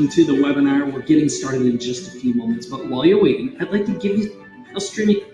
Welcome to the webinar. We're getting started in just a few moments, but while you're waiting, I'd like to give you a streaming.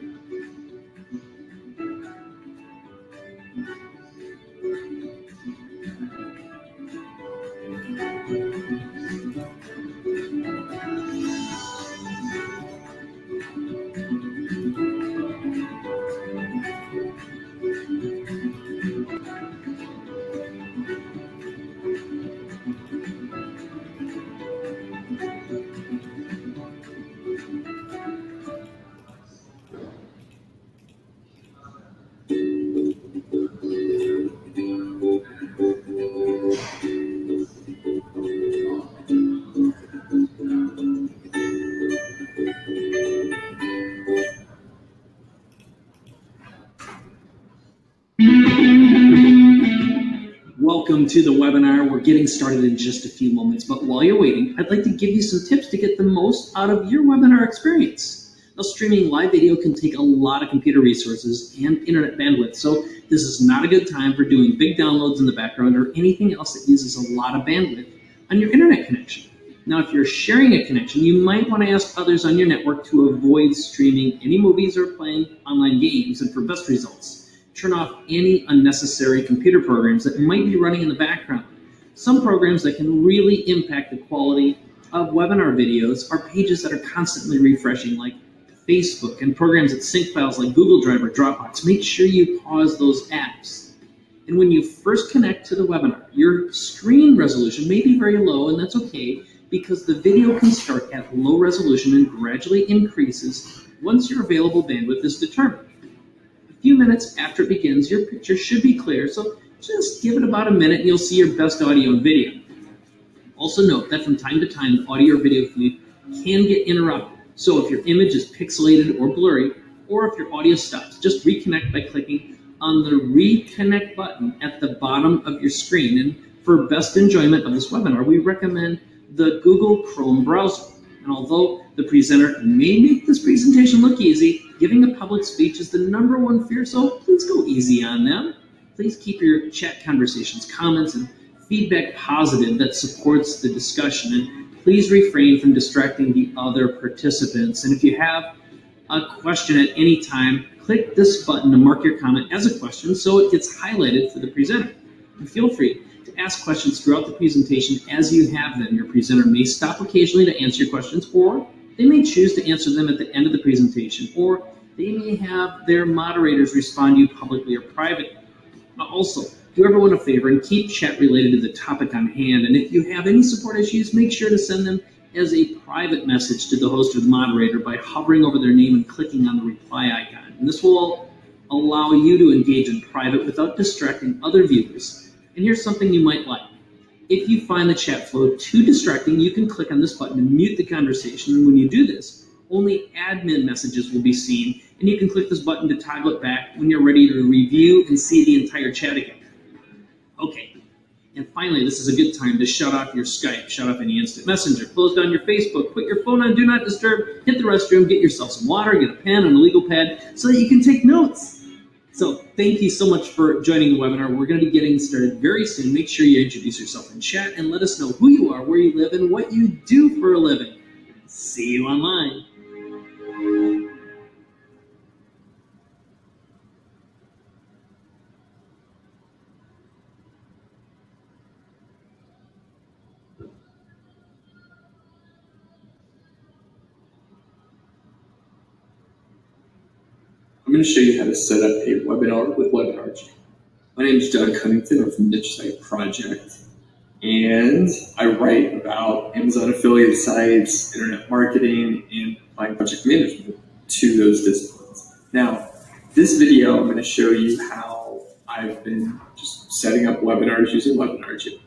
Welcome to the webinar. We're getting started in just a few moments, but while you're waiting, I'd like to give you some tips to get the most out of your webinar experience. Now, streaming live video can take a lot of computer resources and internet bandwidth, so this is not a good time for doing big downloads in the background or anything else that uses a lot of bandwidth on your internet connection. Now, if you're sharing a connection, you might want to ask others on your network to avoid streaming any movies or playing online games, and for best results, turn off any unnecessary computer programs that might be running in the background. Some programs that can really impact the quality of webinar videos are pages that are constantly refreshing, like Facebook, and programs that sync files like Google Drive or Dropbox, make sure you pause those apps. And when you first connect to the webinar, your screen resolution may be very low, and that's okay, because the video can start at low resolution and gradually increases once your available bandwidth is determined. A few minutes after it begins, your picture should be clear, so just give it about a minute and you'll see your best audio and video. Also note that from time to time, the audio or video feed can get interrupted. So if your image is pixelated or blurry, or if your audio stops, just reconnect by clicking on the reconnect button at the bottom of your screen. And for best enjoyment of this webinar, we recommend the Google Chrome browser. And although the presenter may make this presentation look easy, giving a public speech is the #1 fear, so please go easy on them. Please keep your chat conversations, comments, and feedback positive that supports the discussion, and please refrain from distracting the other participants. And if you have a question at any time, click this button to mark your comment as a question so it gets highlighted for the presenter. And feel free to ask questions throughout the presentation as you have them. Your presenter may stop occasionally to answer your questions, or they may choose to answer them at the end of the presentation, or they may have their moderators respond to you publicly or privately. Also, do everyone a favor and keep chat related to the topic on hand. And if you have any support issues, make sure to send them as a private message to the host or the moderator by hovering over their name and clicking on the reply icon. And this will allow you to engage in private without distracting other viewers. And here's something you might like. If you find the chat flow too distracting, you can click on this button to mute the conversation. And when you do this, only admin messages will be seen. And you can click this button to toggle it back when you're ready to review and see the entire chat again. Okay, and finally, this is a good time to shut off your Skype, shut off any instant messenger, close down your Facebook, put your phone on Do Not Disturb, hit the restroom, get yourself some water, get a pen and a legal pad so that you can take notes. So thank you so much for joining the webinar. We're going to be getting started very soon. Make sure you introduce yourself in chat and let us know who you are, where you live, and what you do for a living. See you online. I'm going to show you how to set up a webinar with WebinarG. My name is Doug Cunnington. I'm from Niche Site Project, and I write about Amazon affiliate sites, internet marketing, and applying project management to those disciplines. Now, this video, I'm going to show you how I've been just setting up webinars using WebinarG.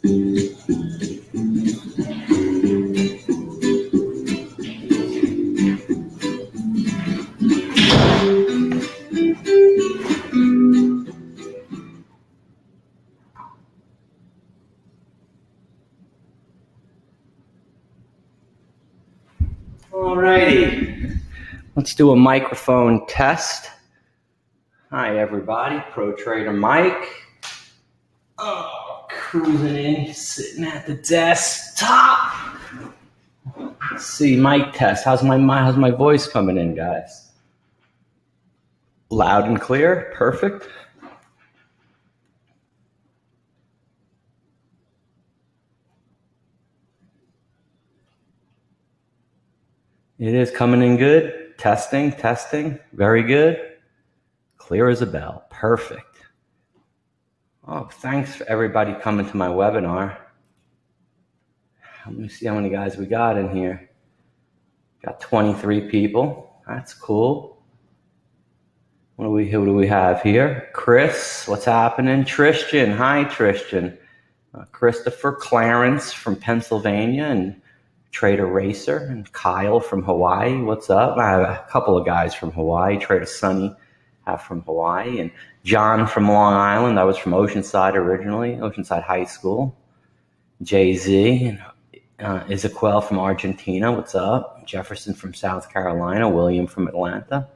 Alrighty, let's do a microphone test. Hi everybody, Pro Trader Mike. Oh, cruising in, sitting at the desktop. Let's see, mic test. How's my voice coming in, guys? Loud and clear, perfect. It is coming in good. Testing, very good. Clear as a bell, perfect. Oh, thanks for everybody coming to my webinar. Let me see how many guys we got in here. Got 23 people. That's cool. Who do we have here? Chris, what's happening? Tristan, hi Tristan. Christopher, Clarence from Pennsylvania, and Trader Racer, and Kyle from Hawaii. What's up? I have a couple of guys from Hawaii. Trader Sunny from Hawaii, and John from Long Island. I was from Oceanside originally, Oceanside High School. Jay-Z, and Ezequiel from Argentina. What's up? Jefferson from South Carolina. William from Atlanta.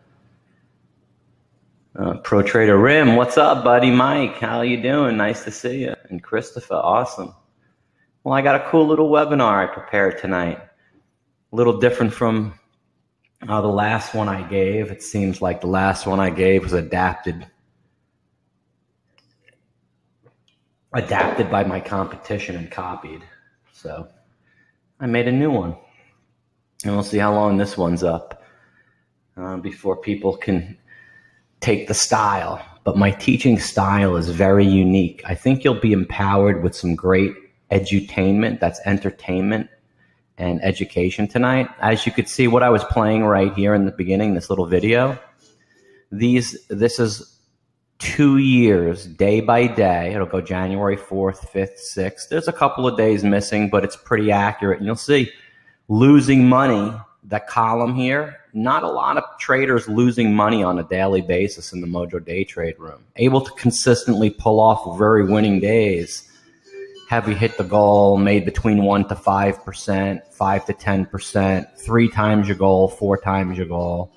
Pro Trader Rim, what's up, buddy? Mike, how you doing? Nice to see you. And Christopher, awesome. Well, I got a cool little webinar I prepared tonight. A little different from the last one I gave. It seems like the last one I gave was adapted by my competition and copied. So I made a new one. And we'll see how long this one's up before people can take the style. But my teaching style is very unique. I think you'll be empowered with some great edutainment, that's entertainment and education tonight. As you could see, what I was playing right here in the beginning, this little video, this is 2 years, day by day. It'll go January 4th, 5th, 6th. There's a couple of days missing, but it's pretty accurate. And you'll see losing money, that column here, not a lot of traders losing money on a daily basis in the MOJO Day Trade room. Able to consistently pull off very winning days. Have you hit the goal, made between 1 to 5%, 5 to 10%, 3 times your goal, 4 times your goal.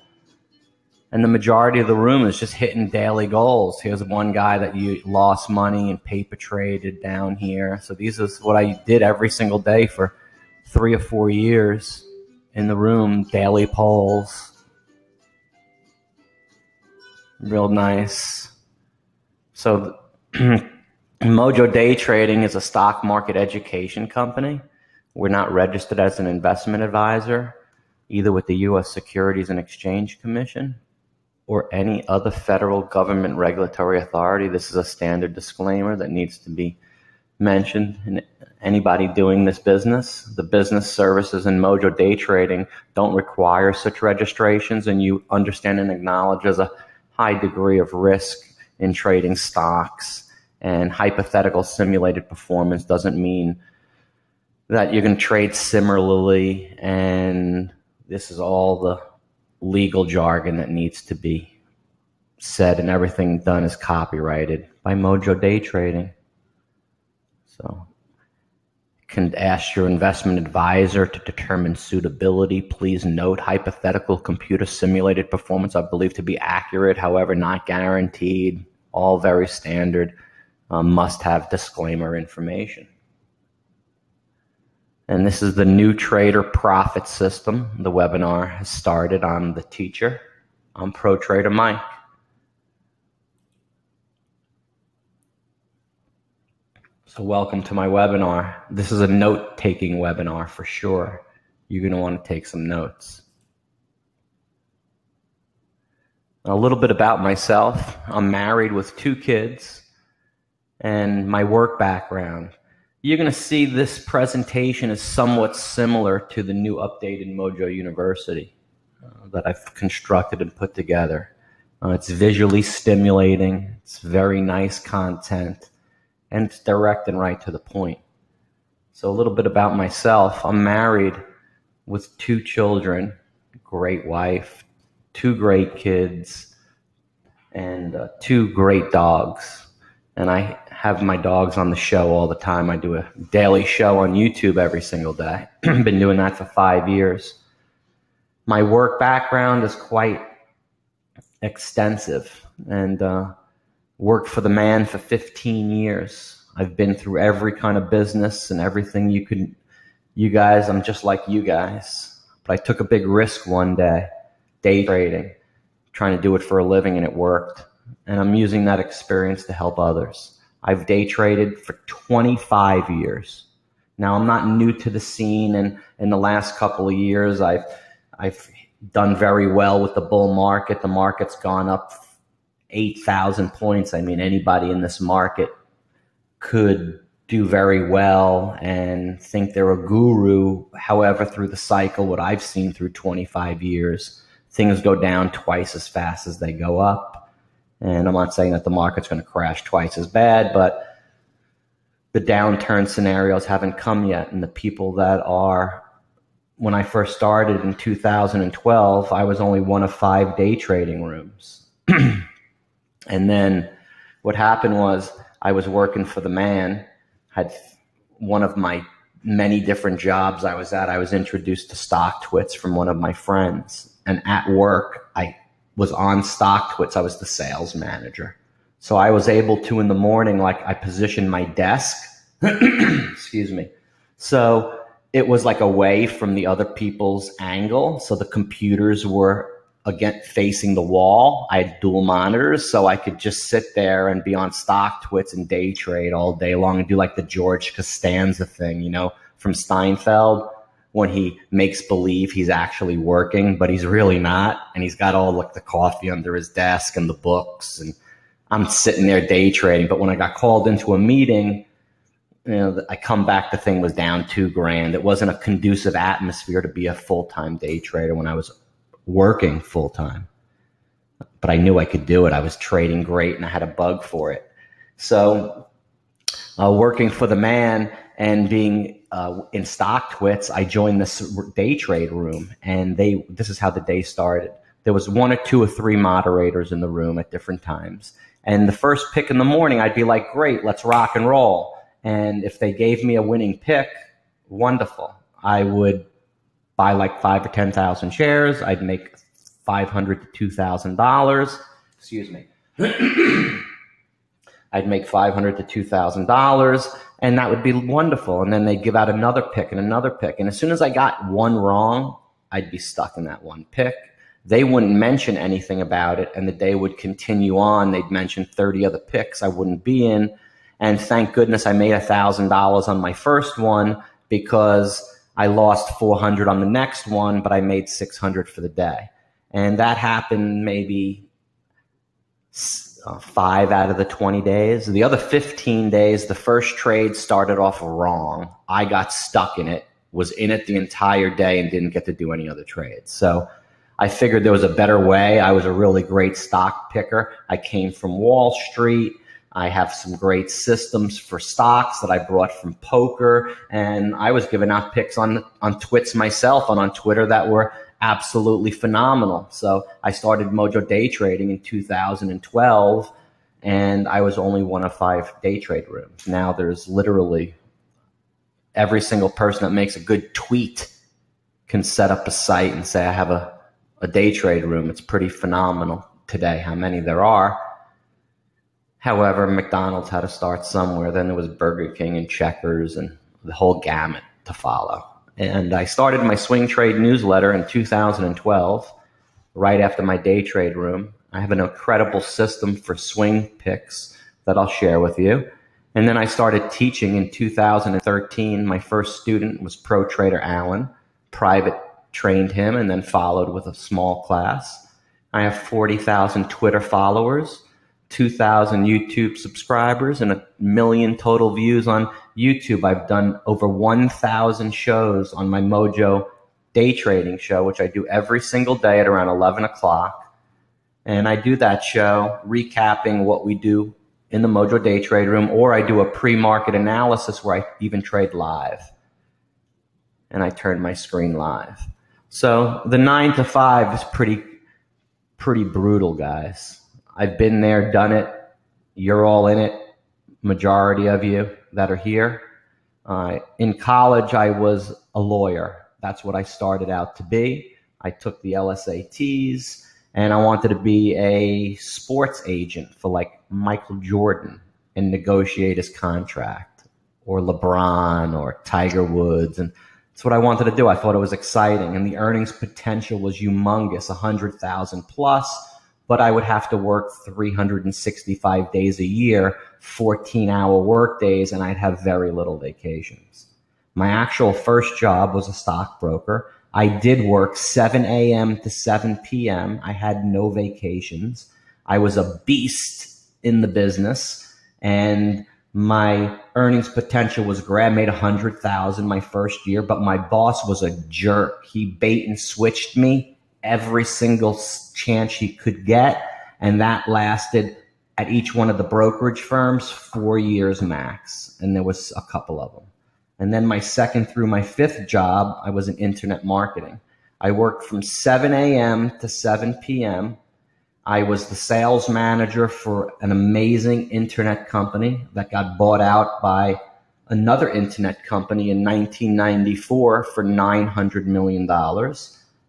And the majority of the room is just hitting daily goals. Here's one guy that you lost money and paper traded down here. So these is what I did every single day for 3 or 4 years in the room, daily polls. Real nice. So MOJO Day Trading is a stock market education company. We're not registered as an investment advisor, either with the U.S. Securities and Exchange Commission or any other federal government regulatory authority. This is a standard disclaimer that needs to be mentioned. And anybody doing this business, the business services in MOJO Day Trading don't require such registrations, and you understand and acknowledge there's a high degree of risk in trading stocks. And hypothetical simulated performance doesn't mean that you're going to trade similarly. And this is all the legal jargon that needs to be said, and everything done is copyrighted by MOJO Day Trading. So you can ask your investment advisor to determine suitability. Please note, hypothetical computer simulated performance I believe to be accurate, however, not guaranteed. All very standard. Must have disclaimer information. And this is the new trader profit system. The webinar has started. I'm the teacher. I'm Pro Trader Mike. So welcome to my webinar. This is a note-taking webinar for sure. You're going to want to take some notes. A little bit about myself. I'm married with 2 kids. And my work background. You're going to see this presentation is somewhat similar to the new updated MOJO University that I've constructed and put together. It's visually stimulating. It's very nice content. And it's direct and right to the point. So a little bit about myself. I'm married with 2 children, great wife, 2 great kids, and 2 great dogs. And I have my dogs on the show all the time. I do a daily show on YouTube every single day. Been doing that for 5 years. My work background is quite extensive, and worked for the man for 15 years. I've been through every kind of business and everything you guys, I'm just like you guys. But I took a big risk one day, day trading, trying to do it for a living, and it worked. And I'm using that experience to help others. I've day traded for 25 years. Now, I'm not new to the scene, and in the last couple of years, I've done very well with the bull market. The market's gone up 8,000 points. I mean, anybody in this market could do very well and think they're a guru. However, through the cycle, what I've seen through 25 years, things go down twice as fast as they go up. And I'm not saying that the market's going to crash twice as bad, but the downturn scenarios haven't come yet. And the people that are, when I first started in 2012, I was only one of 5 day trading rooms. And then what happened was I was working for the man, had one of my many different jobs I was at. I was introduced to StockTwits from one of my friends. And at work, I was on StockTwits. I was the sales manager. So I was able to, in the morning, like I positioned my desk. Excuse me. So it was like away from the other people's angle. So the computers were again facing the wall. I had dual monitors, so I could just sit there and be on StockTwits and day trade all day long and do like the George Costanza thing, you know, from Steinfeld, when he makes believe he's actually working, but he's really not. And he's got all like the coffee under his desk and the books, and I'm sitting there day trading. But when I got called into a meeting, you know, I come back, the thing was down $2,000. It wasn't a conducive atmosphere to be a full-time day trader when I was working full-time. But I knew I could do it. I was trading great and I had a bug for it. So working for the man and being in StockTwits, I joined this day trade room, and this is how the day started. There was 1 or 2 or 3 moderators in the room at different times. And the first pick in the morning, I'd be like, great, let's rock and roll. And if they gave me a winning pick, wonderful. I would buy like 5 or 10,000 shares. I'd make $500 to $2,000. Excuse me. I'd make $500 to $2,000, and that would be wonderful. And then they'd give out another pick and another pick. And as soon as I got one wrong, I'd be stuck in that one pick. They wouldn't mention anything about it, and the day would continue on. They'd mention 30 other picks I wouldn't be in. And thank goodness I made $1,000 on my first one, because I lost $400 on the next one, but I made $600 for the day. And that happened maybe 5 out of the 20 days. The other 15 days, the first trade started off wrong. I got stuck in it, was in it the entire day, and didn't get to do any other trades. So I figured there was a better way. I was a really great stock picker. I came from Wall Street. I have some great systems for stocks that I brought from poker, and I was giving out picks on Twits myself and on Twitter that were absolutely phenomenal. So I started MOJO Day Trading in 2012, and I was only one of 5 day trade rooms. Now there's literally every single person that makes a good tweet can set up a site and say, I have a day trade room. It's pretty phenomenal today how many there are. However, McDonald's had to start somewhere. Then there was Burger King and Checkers and the whole gamut to follow. And I started my swing trade newsletter in 2012, right after my day trade room. I have an incredible system for swing picks that I'll share with you. And then I started teaching in 2013. My first student was Pro Trader Allen. Private trained him and then followed with a small class. I have 40,000 Twitter followers, 2,000 YouTube subscribers, and 1 million total views on YouTube. I've done over 1,000 shows on my MOJO Day Trading show, which I do every single day at around 11 o'clock. And I do that show recapping what we do in the MOJO Day Trade Room, or I do a pre-market analysis where I even trade live. And I turn my screen live. So the 9 to 5 is pretty brutal, guys. I've been there, done it. You're all in it, majority of you that are here. In college, I was a lawyer. That's what I started out to be. I took the LSATs, and I wanted to be a sports agent for like Michael Jordan and negotiate his contract, or LeBron or Tiger Woods. And that's what I wanted to do. I thought it was exciting, and the earnings potential was humongous, 100,000 plus, but I would have to work 365 days a year, 14-hour work days, and I'd have very little vacations. My actual first job was a stockbroker. I did work 7 a.m. to 7 p.m. I had no vacations. I was a beast in the business, and my earnings potential was great. I made 100,000 my first year, but my boss was a jerk. He bait and switched me every single chance he could get, and that lasted at each one of the brokerage firms 4 years max, and there was a couple of them. And then my second through my fifth job, I was in internet marketing. I worked from 7 a.m. to 7 p.m. I was the sales manager for an amazing internet company that got bought out by another internet company in 1994 for $900 million.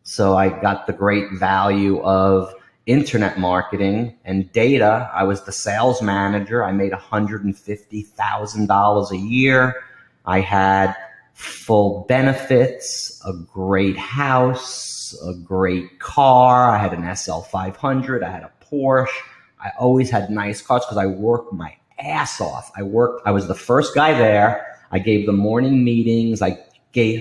So I got the great value of internet marketing and data. I was the sales manager. I made $150,000 a year. I had full benefits, a great house, a great car. I had an SL500. I had a Porsche. I always had nice cars because I worked my ass off. I was the first guy there. I gave the morning meetings. I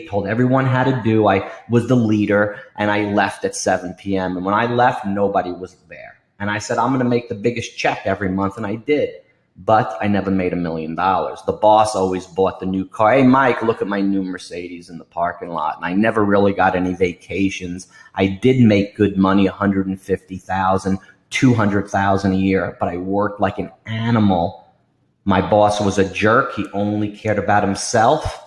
told everyone how to do. I was the leader, and I left at 7 p.m. And when I left, nobody was there. And I said, I'm going to make the biggest check every month, and I did. But I never made $1 million. The boss always bought the new car. Hey, Mike, look at my new Mercedes in the parking lot. And I never really got any vacations. I did make good money, $150,000, $200,000 a year, but I worked like an animal. My boss was a jerk. He only cared about himself.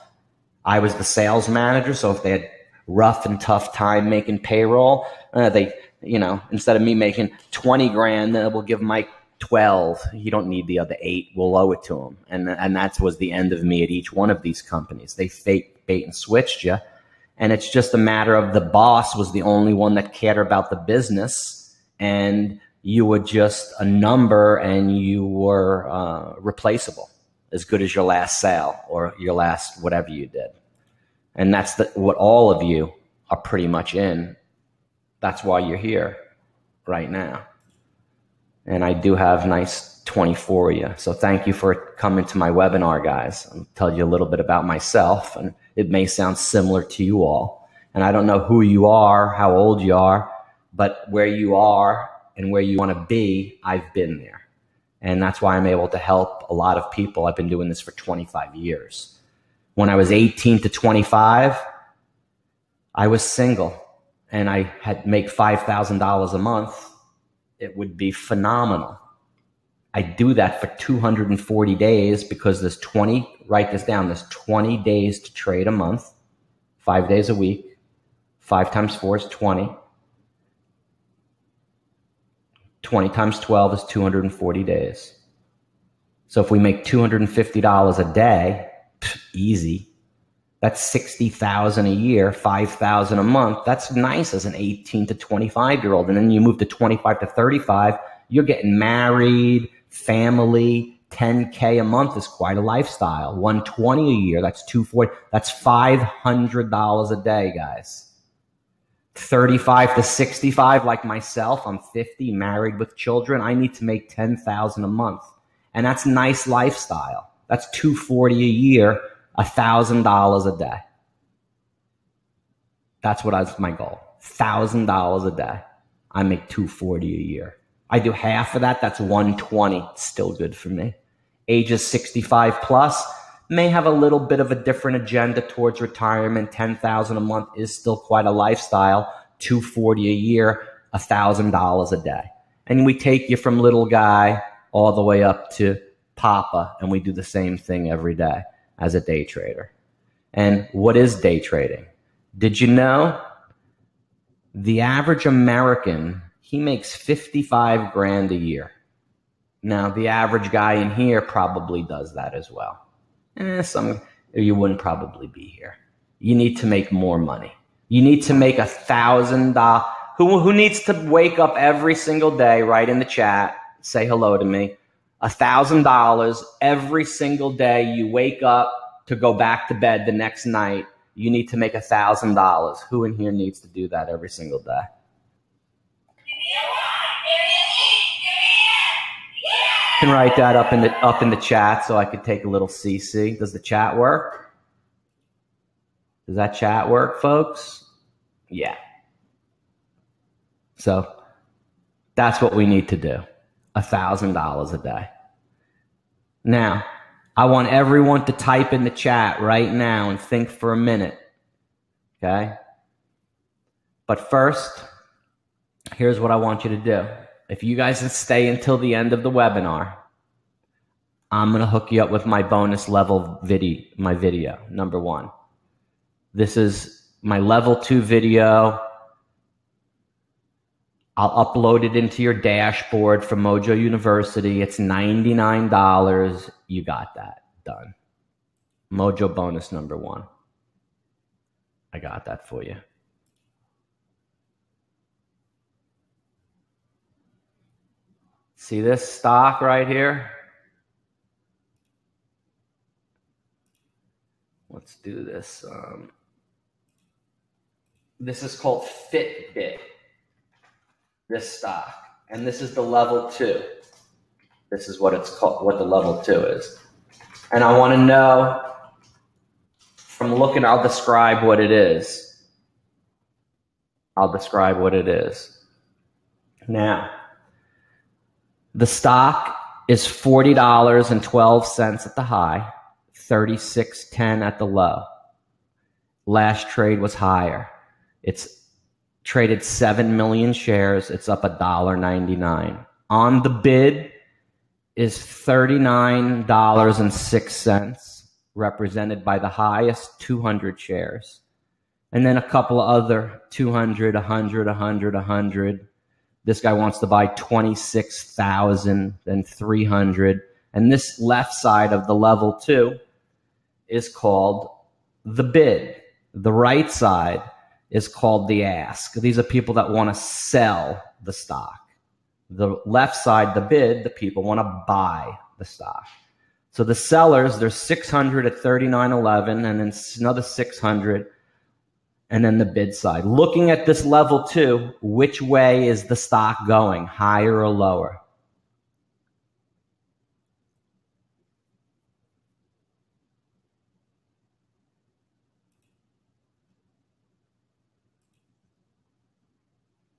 I was the sales manager, so if they had rough and tough time making payroll, instead of me making 20 grand, we'll give Mike 12. You don't need the other 8. We'll owe it to him. And that was the end of me at each one of these companies. They fake bait and switched you. And it's just a matter of the boss was the only one that cared about the business, and you were just a number, and you were replaceable, as good as your last sale or your last whatever you did. And that's what all of you are pretty much in. That's why you're here right now. And I do have nice 20 for you. So thank you for coming to my webinar, guys. I'll tell you a little bit about myself, and it may sound similar to you all. And I don't know who you are, how old you are, but where you are and where you want to be, I've been there. And that's why I'm able to help a lot of people. I've been doing this for 25 years. When I was 18 to 25, I was single, and I had make $5,000 a month. It would be phenomenal. I do that for 240 days because there's 20, write this down, there's 20 days to trade a month, 5 days a week. 5 times 4 is 20. 20 times 12 is 240 days. So if we make $250 a day, easy. That's $60,000 a year, $5,000 a month. That's nice as an 18 to 25-year-old. And then you move to 25 to 35, you're getting married, family. $10K a month is quite a lifestyle. $120 a year, that's $240. That's $500 a day, guys. 35 to 65, like myself, I'm 50, married with children. I need to make $10,000 a month. And that's nice lifestyle. That's $240 a year, $1,000 a day. That's what my goal. $1,000 a day. I make $240 a year. I do half of that. That's $120. It's still good for me. Ages 65 plus may have a little bit of a different agenda towards retirement. $10,000 a month is still quite a lifestyle. $240 a year, $1,000 a day. And we take you from little guy all the way up to Papa, and we do the same thing every day as a day trader. And what is day trading? Did you know the average American, he makes 55 grand a year? Now, the average guy in here probably does that as well. You wouldn't probably be here. You need to make more money. You need to make $1,000. Who needs to wake up every single day, write in the chat, say hello to me, $1,000 every single day you wake up to go back to bed the next night, you need to make $1,000. Who in here needs to do that every single day? You can write that up in the chat so I could take a little CC. Does the chat work? Does that chat work, folks? Yeah. So that's what we need to do. $1,000 a day. Now, I want everyone to type in the chat right now and think for a minute. Okay? But first, here's what I want you to do. If you guys stay until the end of the webinar, I'm going to hook you up with my bonus level video, number 1. This is my level 2 video. I'll upload it into your dashboard from Mojo University. It's $99. You got that done. Mojo bonus number 1. I got that for you. See this stock right here? Let's do this. This is called Fitbit. This stock, and this is the level 2. This is what it's called, what the level 2 is. And I want to know from looking, I'll describe what it is. I'll describe what it is. Now, the stock is $40.12 at the high, $36.10 at the low. Last trade was higher. It's traded 7 million shares. It's up $1.99. On the bid is $39.06, represented by the highest 200 shares. And then a couple of other 200, 100, 100, 100. This guy wants to buy 26,300. And this left side of the level 2 is called the bid. The right side is called the ask. These are people that want to sell the stock. The left side, the bid, the people want to buy the stock. So the sellers, there's 600 at 39.11, and then another 600, and then the bid side. Looking at this level 2, which way is the stock going, higher or lower?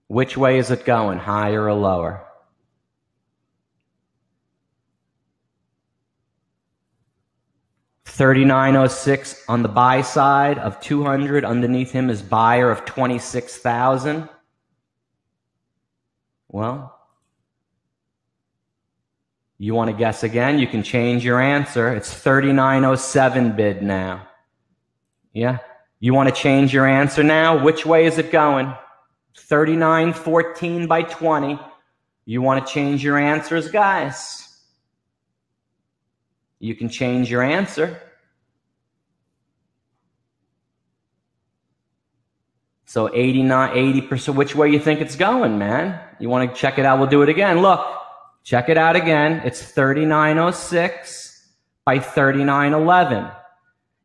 Which way is it going, higher or lower? $39.06 on the buy side of 200. Underneath him is buyer of 26,000. Well, you want to guess again? You can change your answer. It's $39.07 bid now. Yeah? You want to change your answer now? Which way is it going? 39.14 by 20. You want to change your answers, guys? You can change your answer. So 80%. Which way you think it's going, man? You want to check it out? We'll do it again. Look, check it out again. It's 39.06 by 39.11.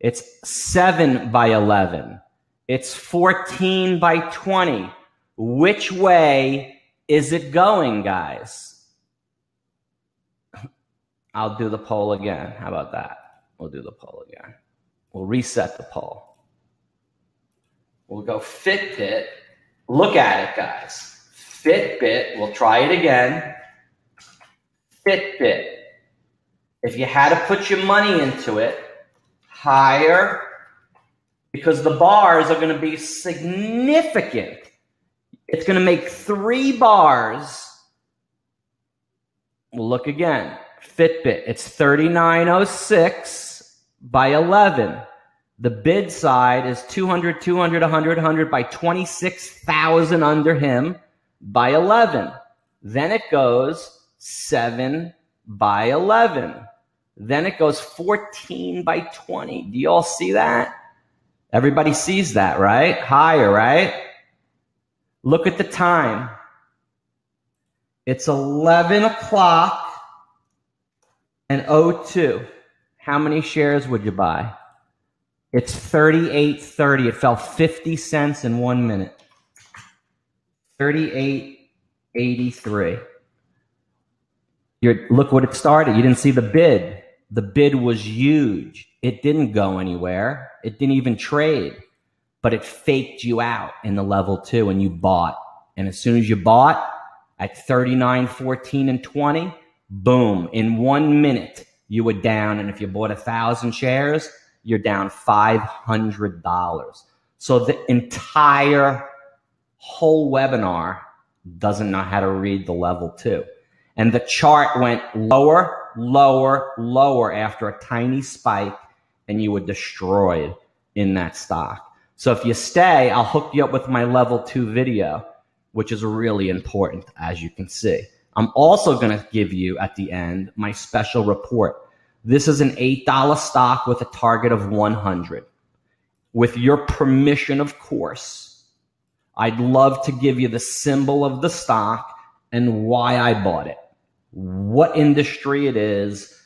It's 7 by 11. It's 14 by 20. Which way is it going, guys? I'll do the poll again. How about that? We'll do the poll again. We'll reset the poll. We'll go Fitbit. Look at it, guys. Fitbit. We'll try it again. Fitbit. If you had to put your money into it, higher, because the bars are going to be significant. It's going to make 3 bars Look again. Fitbit, it's 3906 by 11. The bid side is 200, 200, 100, 100 by 26,000 under him by 11. Then it goes 7 by 11. Then it goes 14 by 20. Do you all see that? Everybody sees that, right? Higher, right? Look at the time. It's 11 o'clock and 02. How many shares would you buy? It's 38.30. It fell 50 cents in 1 minute. 38.83. Look what it started. You didn't see the bid. The bid was huge. It didn't go anywhere. It didn't even trade. But it faked you out in the level 2 and you bought. And as soon as you bought at 39, 14, and 20, boom, in 1 minute, you were down. And if you bought 1,000 shares, you're down $500. So the entire whole webinar doesn't know how to read the level 2. And the chart went lower, lower, lower after a tiny spike, and you were destroyed in that stock. So if you stay, I'll hook you up with my level 2 video, which is really important, as you can see. I'm also going to give you, at the end, my special report. This is an $8 stock with a target of 100. With your permission, of course, I'd love to give you the symbol of the stock and why I bought it, what industry it is,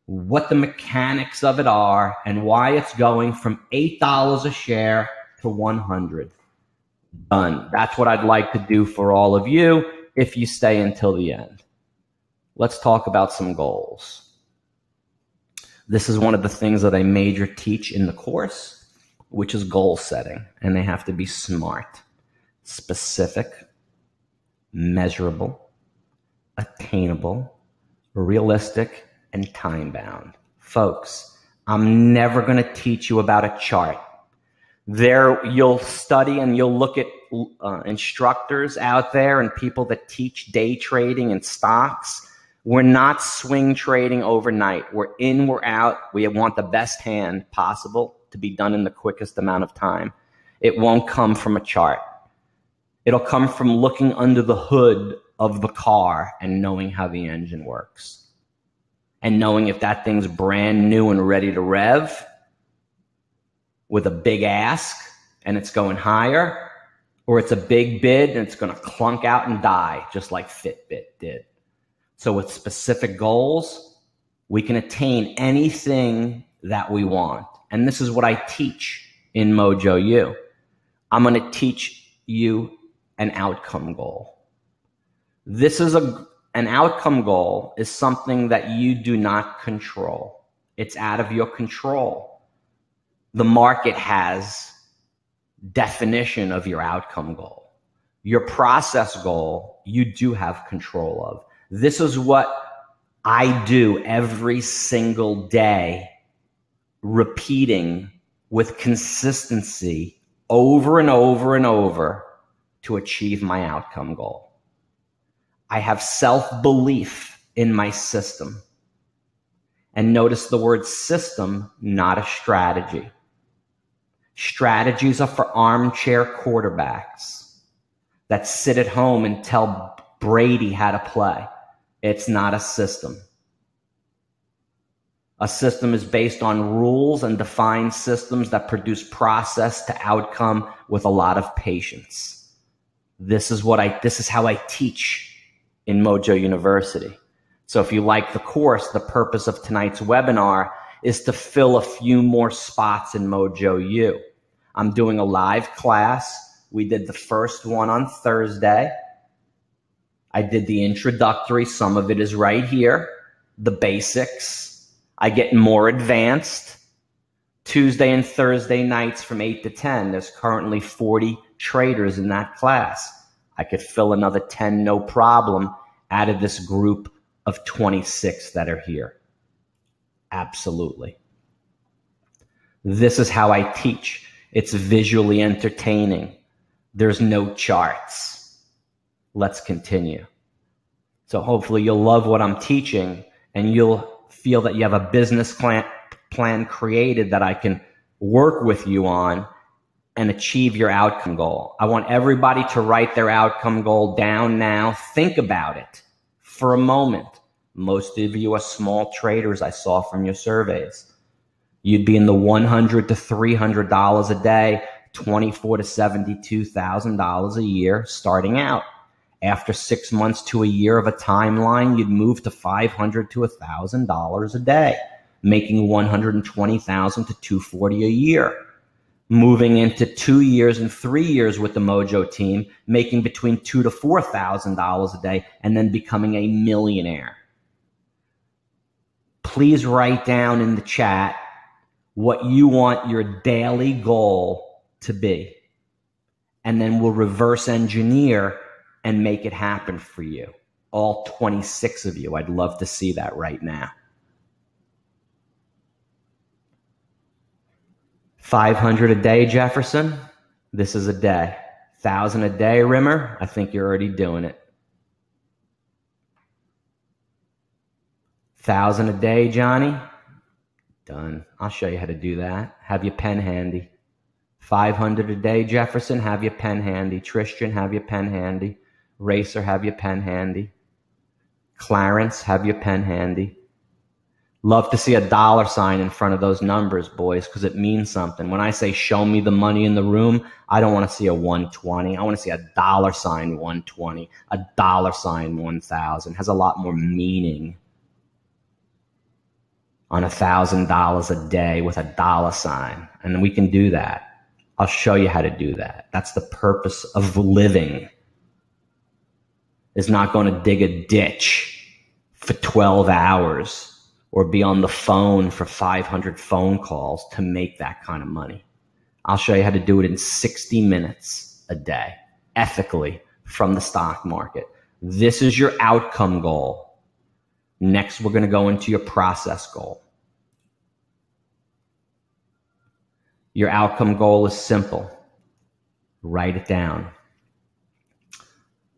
what the mechanics of it are, and why it's going from $8 a share to 100. Done. That's what I'd like to do for all of you if you stay until the end. Let's talk about some goals. This is one of the things that I major teach in the course, which is goal setting. And they have to be smart, specific, measurable, attainable, realistic, and time-bound. Folks, I'm never going to teach you about a chart. There, you'll study and you'll look at instructors out there and people that teach day trading and stocks. We're not swing trading overnight. We're in, we're out. We want the best hand possible to be done in the quickest amount of time. It won't come from a chart. It'll come from looking under the hood of the car and knowing how the engine works. And knowing if that thing's brand new and ready to rev with a big ask and it's going higher, or it's a big bid and it's going to clunk out and die, just like Fitbit did. So with specific goals, we can attain anything that we want. And this is what I teach in MOJO U. I'm going to teach you an outcome goal. This is an outcome goal is something that you do not control. It's out of your control. The market has definition of your outcome goal. Your process goal, you do have control of. This is what I do every single day, repeating with consistency over and over and over to achieve my outcome goal. I have self-belief in my system. And notice the word system, not a strategy. Strategies are for armchair quarterbacks that sit at home and tell Brady how to play. It's not a system. A system is based on rules and defined systems that produce process to outcome with a lot of patience. This is how I teach in MOJO University. So if you like the course, the purpose of tonight's webinar is to fill a few more spots in MOJO U. I'm doing a live class. We did the first one on Thursday. I did the introductory. Some of it is right here. The basics. I get more advanced. Tuesday and Thursday nights from 8 to 10. There's currently 40 traders in that class. I could fill another 10, no problem, out of this group of 26 that are here. Absolutely. This is how I teach. It's visually entertaining. There's no charts. Let's continue. So hopefully you'll love what I'm teaching and you'll feel that you have a business plan created that I can work with you on and achieve your outcome goal. I want everybody to write their outcome goal down now. Think about it for a moment. Most of you are small traders, I saw from your surveys. You'd be in the $100 to $300 a day, $24,000 to $72,000 a year starting out. After 6 months to a year of a timeline, you'd move to $500 to $1,000 a day, making $120,000 to $240 a year. Moving into 2 years and 3 years with the Mojo team, making between $2,000 to $4,000 a day, and then becoming a millionaire. Please write down in the chat what you want your daily goal to be. And then we'll reverse engineer and make it happen for you. All 26 of you. I'd love to see that right now. 500 a day, Jefferson. This is a day. 1,000 a day, Rimmer. I think you're already doing it. 1,000 a day, Johnny. Done. I'll show you how to do that. Have your pen handy. 500 a day, Jefferson. Have your pen handy. Tristan, have your pen handy. Racer, have your pen handy. Clarence, have your pen handy. Love to see a dollar sign in front of those numbers, boys, because it means something. When I say show me the money in the room, I don't want to see a 120. I want to see a dollar sign 120, a dollar sign 1,000. Has a lot more meaning on $1,000 a day with a dollar sign. And we can do that. I'll show you how to do that. That's the purpose of living. Is not going to dig a ditch for 12 hours or be on the phone for 500 phone calls to make that kind of money. I'll show you how to do it in 60 minutes a day, ethically, from the stock market. This is your outcome goal. Next, we're going to go into your process goal. Your outcome goal is simple. Write it down.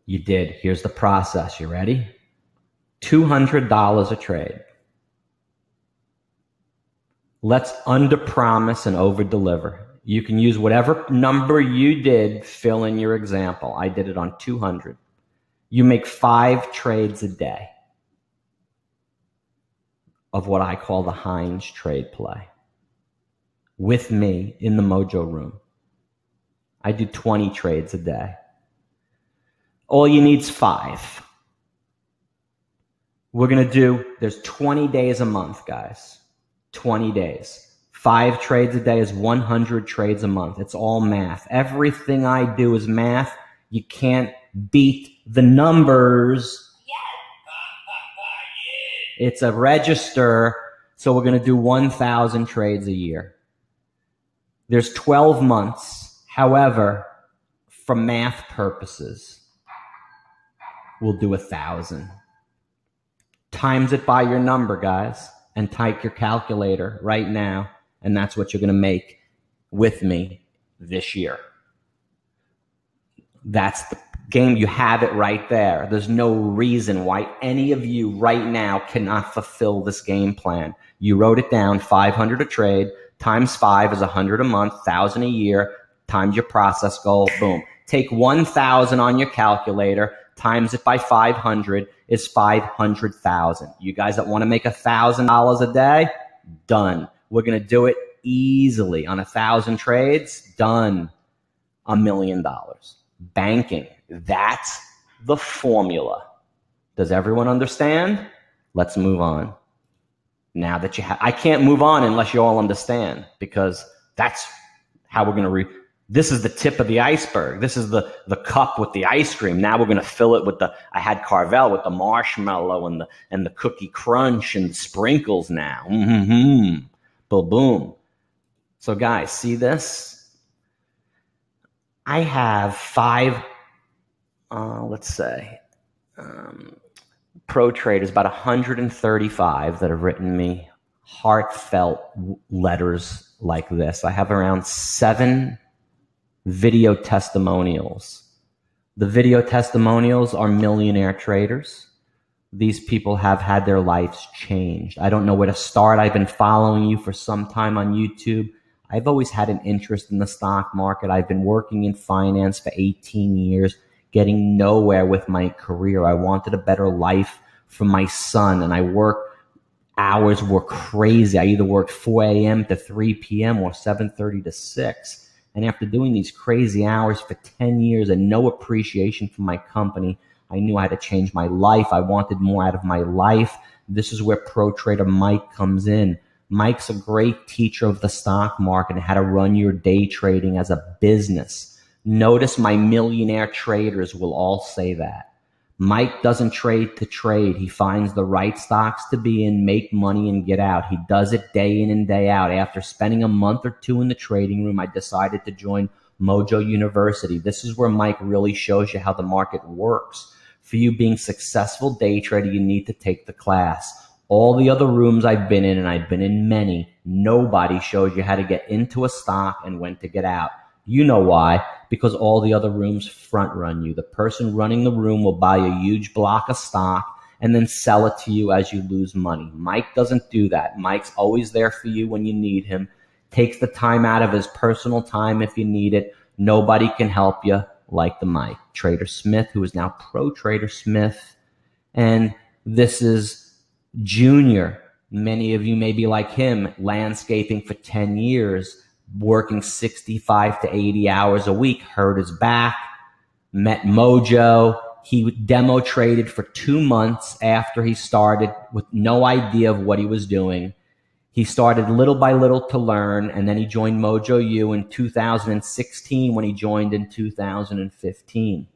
You did. Here's the process. You ready? $200 a trade. Let's under-promise and over-deliver. You can use whatever number you did, fill in your example. I did it on 200. You make 5 trades a day of what I call the Heinz trade play with me in the Mojo room. I do 20 trades a day. All you need is 5. We're going to do, there's 20 days a month, guys. 20 days. 5 trades a day is 100 trades a month. It's all math. Everything I do is math. You can't beat the numbers. It's a register. So we're going to do 1,000 trades a year. There's 12 months. However, for math purposes, we'll do 1,000. Times it by your number, guys, and type your calculator right now, and that's what you're going to make with me this year. That's the game. You have it right there. There's no reason why any of you right now cannot fulfill this game plan. You wrote it down, 500 a trade, times 5 is 100 a month, 1,000 a year, times your process goal, boom. Take 1,000 on your calculator, times it by 500 is 500,000. You guys that want to make $1,000 a day, done. We're going to do it easily on 1,000 trades, done. $1 million. Banking, that's the formula. Does everyone understand? Let's move on. Now that you have, I can't move on unless you all understand, because that's how we're going to this is the tip of the iceberg. This is the cup with the ice cream. Now we're going to fill it with I had Carvel with the marshmallow and the cookie crunch and the sprinkles now. Mm-hmm. Boom, boom. So guys, see this? I have 5, let's say, pro traders, about 135 that have written me heartfelt letters like this. I have around 7 video testimonials. The video testimonials are millionaire traders these people have had their lives changed. I don't know where to start. I've been following you for some time on YouTube. I've always had an interest in the stock market. I've been working in finance for 18 years, getting nowhere with my career. I wanted a better life for my son, and hours were crazy. I either worked 4 a.m. to 3 p.m. or 7:30 to 6. And after doing these crazy hours for 10 years and no appreciation from my company, I knew I had to change my life. I wanted more out of my life. This is where Pro Trader Mike comes in. Mike's a great teacher of the stock market and how to run your day trading as a business. Notice my millionaire traders will all say that. Mike doesn't trade to trade. He finds the right stocks to be in, make money, and get out. He does it day in and day out. After spending a month or two in the trading room, I decided to join MOJO University. This is where Mike really shows you how the market works. For you being successful day trader, you need to take the class. All the other rooms I've been in, and I've been in many, nobody shows you how to get into a stock and when to get out. You know why? Because all the other rooms front run you. The person running the room will buy a huge block of stock and then sell it to you as you lose money. Mike doesn't do that. Mike's always there for you when you need him. Takes the time out of his personal time if you need it. Nobody can help you like the Mike. Trader Smith, who is now Pro Trader Smith. And this is Junior. Many of you may be like him, landscaping for 10 years. Working 65 to 80 hours a week, hurt his back, met Mojo. He demo traded for 2 months after he started with no idea of what he was doing. He started little by little to learn, and then he joined MOJO U in 2016 when he joined in 2015.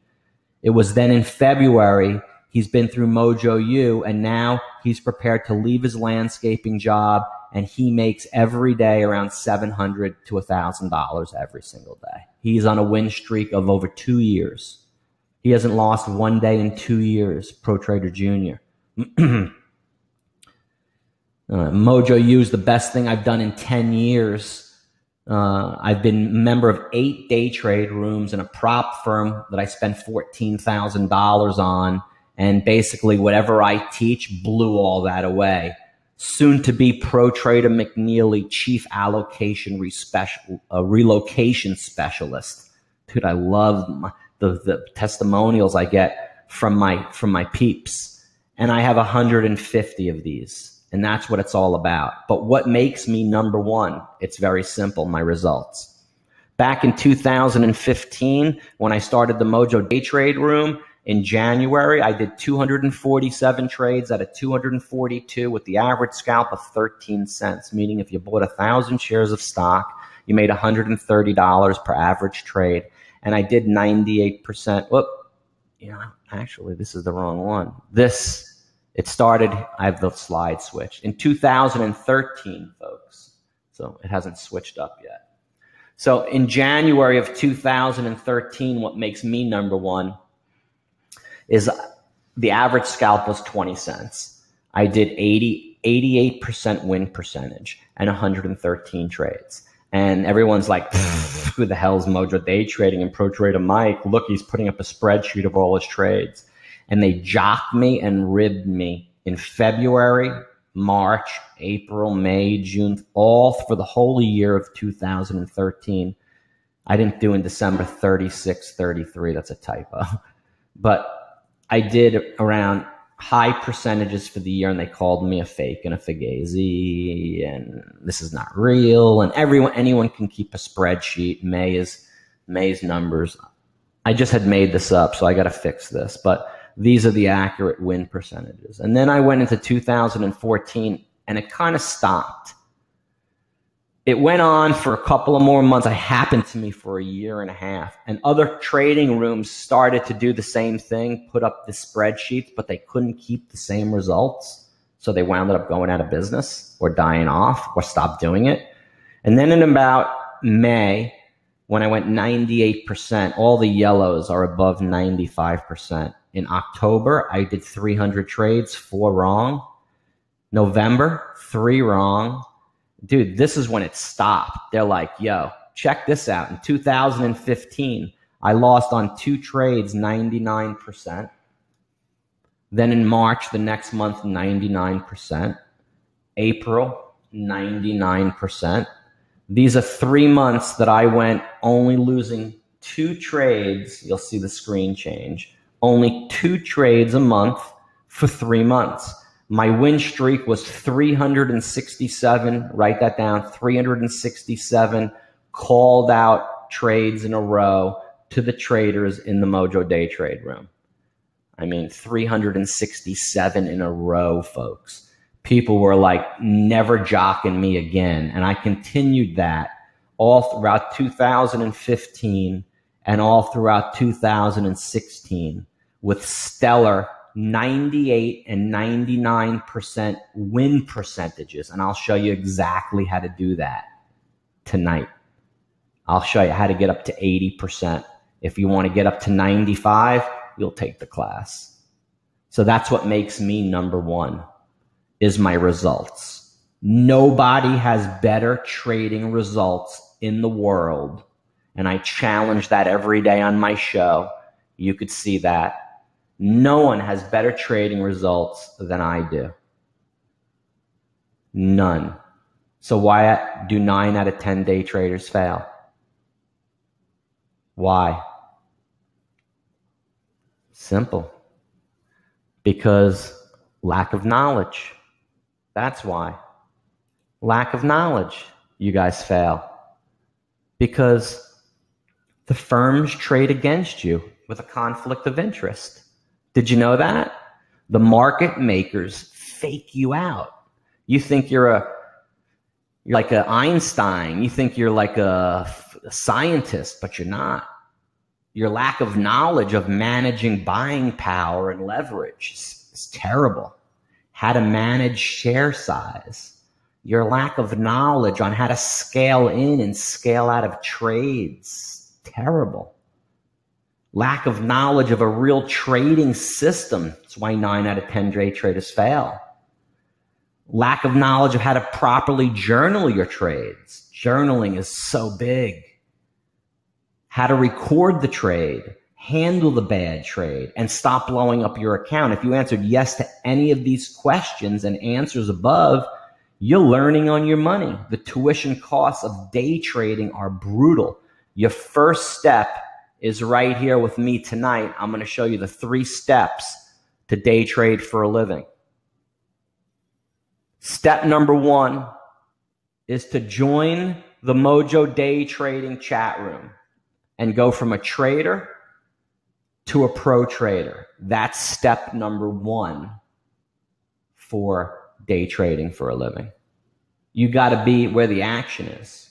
It was then in February, he's been through MOJO U, and now he's prepared to leave his landscaping job, and he makes every day around $700 to $1,000 every single day. He's on a win streak of over 2 years. He hasn't lost one day in 2 years, Pro Trader Junior. MOJO U is the best thing I've done in 10 years. I've been a member of 8 day trade rooms in a prop firm that I spent $14,000 on, and basically whatever I teach blew all that away. Soon to be Pro Trader McNeely, Chief Relocation Specialist. Dude, I love the testimonials I get from my peeps. And I have 150 of these. And that's what it's all about. But what makes me number one? It's very simple, my results. Back in 2015, when I started the MOJO Day Trade Room, in January, I did 247 trades out of 242 with the average scalp of 13 cents, meaning if you bought 1,000 shares of stock, you made $130 per average trade. And I did 98%. Whoop, actually, this is the wrong one. It started, I have the slide switched, in 2013, folks. So it hasn't switched up yet. So in January of 2013, what makes me number one is the average scalp was 20 cents. I did 88% win percentage and 113 trades. And everyone's like, who the hell is MOJO Day Trading and Pro Trader Mike? Look, he's putting up a spreadsheet of all his trades. And they jocked me and ribbed me in February, March, April, May, June, all for the whole year of 2013. I didn't do in December 36, 33. That's a typo. But I did around high percentages for the year, and they called me a fake and a fugazi, and this is not real. And anyone can keep a spreadsheet. May's numbers. I just had made this up, so I got to fix this. But these are the accurate win percentages. And then I went into 2014, and it kind of stopped. It went on for a couple of more months. It happened to me for a year and a half. And other trading rooms started to do the same thing, put up the spreadsheets, but they couldn't keep the same results. So they wound up going out of business or dying off or stopped doing it. And then in about May, when I went 98%, all the yellows are above 95%. In October, I did 300 trades, 4 wrong. November, 3 wrong. Dude, this is when it stopped. They're like, yo, check this out. In 2015, I lost on 2 trades 99%. Then in March, the next month, 99%. April, 99%. These are 3 months that I went only losing 2 trades. You'll see the screen change. Only 2 trades a month for 3 months. My win streak was 367. Write that down. 367 called out trades in a row to the traders in the MOJO Day Trade room. I mean, 367 in a row, folks. People were like never jocking me again. And I continued that all throughout 2015 and all throughout 2016 with stellar 98 and 99% win percentages. And I'll show you exactly how to do that tonight. I'll show you how to get up to 80%. If you want to get up to 95, you'll take the class. So that's what makes me number one, is my results. Nobody has better trading results in the world. And I challenge that every day on my show. You could see that. No one has better trading results than I do. None. So why do 9 out of 10 day traders fail? Why? Simple. Because lack of knowledge. That's why. Lack of knowledge. You guys fail. Because the firms trade against you with a conflict of interest. Did you know that? The market makers fake you out. You think you're like an Einstein. You think you're like a scientist, but you're not. Your lack of knowledge of managing buying power and leverage is terrible. How to manage share size. Your lack of knowledge on how to scale in and scale out of trades. Terrible. Lack of knowledge of a real trading system. That's why 9 out of 10 day traders fail. Lack of knowledge of how to properly journal your trades. Journaling is so big. How to record the trade, handle the bad trade, and stop blowing up your account. If you answered yes to any of these questions and answers above, you're learning on your money. The tuition costs of day trading are brutal. Your first step is right here with me tonight. I'm going to show you the 3 steps to day trade for a living. Step number 1 is to join the MOJO Day Trading chat room and go from a trader to a pro trader. That's step number 1 for day trading for a living. You got to be where the action is.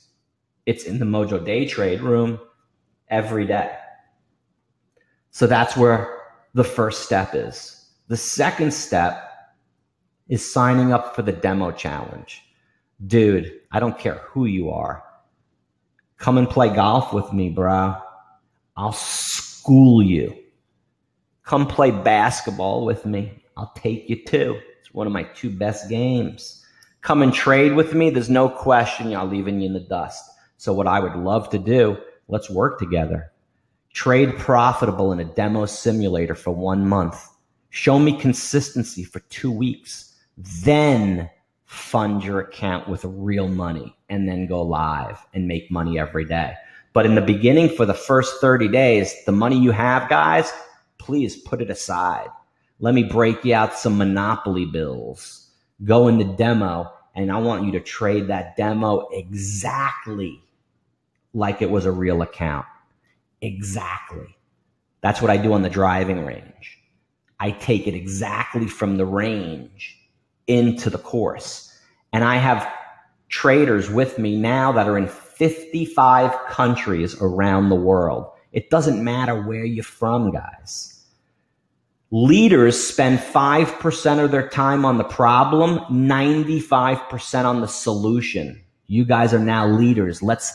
It's in the MOJO Day Trade room every day. So that's where the first step is. The second step is signing up for the demo challenge. Dude, I don't care who you are. Come and play golf with me, bro. I'll school you. Come play basketball with me. I'll take you too. It's one of my 2 best games. Come and trade with me. There's no question y'all leaving you in the dust. So what I would love to do, let's work together. Trade profitable in a demo simulator for 1 month. Show me consistency for 2 weeks. Then fund your account with real money and then go live and make money every day. But in the beginning, for the first 30 days, the money you have, guys, please put it aside. Let me break you out some Monopoly bills. Go in the demo, and I want you to trade that demo exactly like it was a real account. Exactly. That's what I do on the driving range. I take it exactly from the range into the course. And I have traders with me now that are in 55 countries around the world. It doesn't matter where you're from, guys. Leaders spend 5% of their time on the problem, 95% on the solution. You guys are now leaders. Let's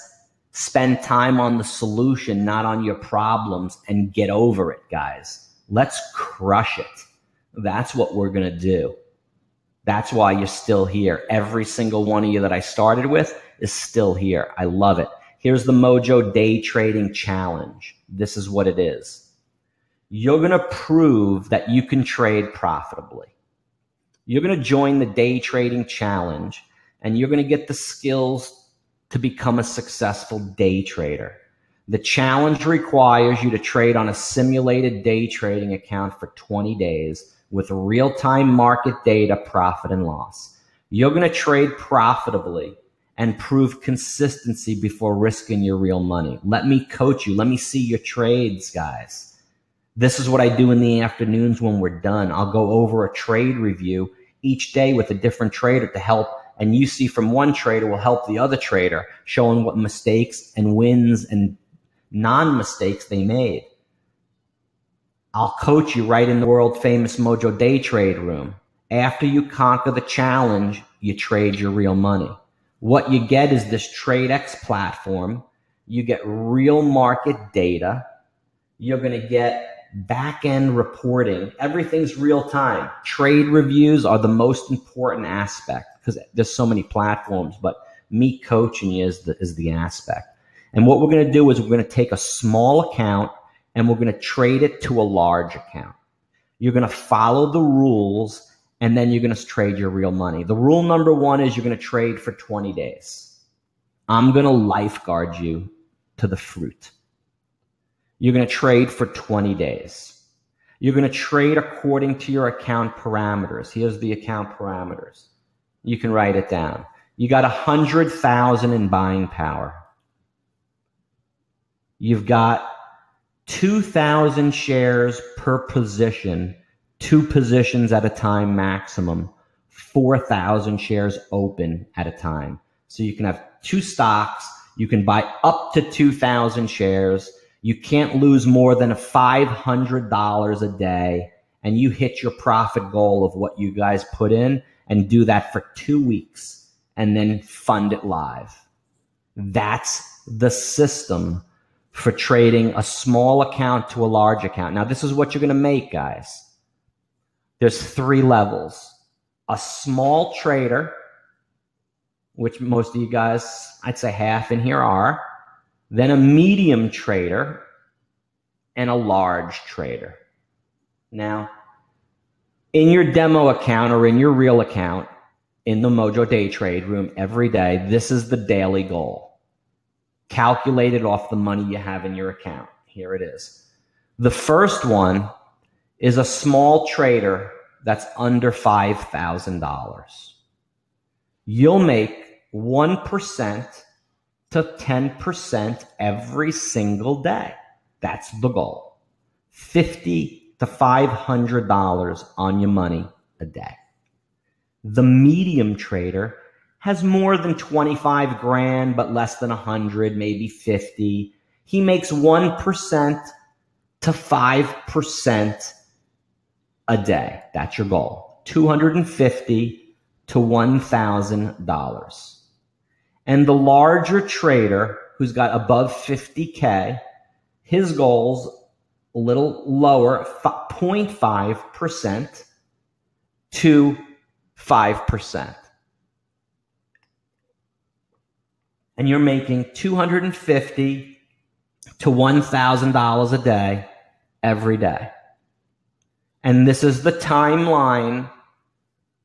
spend time on the solution, not on your problems, and get over it, guys. Let's crush it. That's what we're going to do. That's why you're still here. Every single one of you that I started with is still here. I love it. Here's the MOJO Day Trading Challenge. This is what it is. You're going to prove that you can trade profitably. You're going to join the day trading challenge, and you're going to get the skills to become a successful day trader. The challenge requires you to trade on a simulated day trading account for 20 days with real-time market data, profit and loss. You're going to trade profitably and prove consistency before risking your real money. Let me coach you. Let me see your trades, guys. This is what I do in the afternoons when we're done. I'll go over a trade review each day with a different trader to help. And you see from one trader will help the other trader, showing what mistakes and wins and non-mistakes they made. I'll coach you right in the world famous MOJO Day Trade room. After you conquer the challenge, you trade your real money. What you get is this TradeX platform. You get real market data. You're going to get back-end reporting. Everything's real time. Trade reviews are the most important aspect because there's so many platforms, but me coaching you is the aspect. And what we're going to do is we're going to take a small account and we're going to trade it to a large account. You're going to follow the rules and then you're going to trade your real money. The rule number one is you're going to trade for 20 days. I'm going to lifeguard you to the fruit. You're going to trade for 20 days. You're going to trade according to your account parameters. Here's the account parameters. You can write it down. You got 100,000 in buying power. You've got 2,000 shares per position, 2 positions at a time maximum, 4,000 shares open at a time. So you can have 2 stocks. You can buy up to 2,000 shares. You can't lose more than $500 a day, and you hit your profit goal of what you guys put in and do that for 2 weeks and then fund it live. That's the system for trading a small account to a large account. Now, this is what you're going to make, guys. There's 3 levels. A small trader, which most of you guys, I'd say half in here are, then a medium trader, and a large trader. Now, in your demo account or in your real account, in the MOJO Day Trade room every day, this is the daily goal. Calculated off the money you have in your account. Here it is. The first one is a small trader that's under $5,000. You'll make 1% to 10% every single day. That's the goal. $50 to $500 on your money a day. The medium trader has more than 25 grand, but less than 100, maybe 50. He makes 1% to 5% a day. That's your goal. $250 to $1,000. And the larger trader who's got above 50K, his goal's a little lower, 0.5% to 5%. And you're making $250 to $1,000 a day every day. And this is the timeline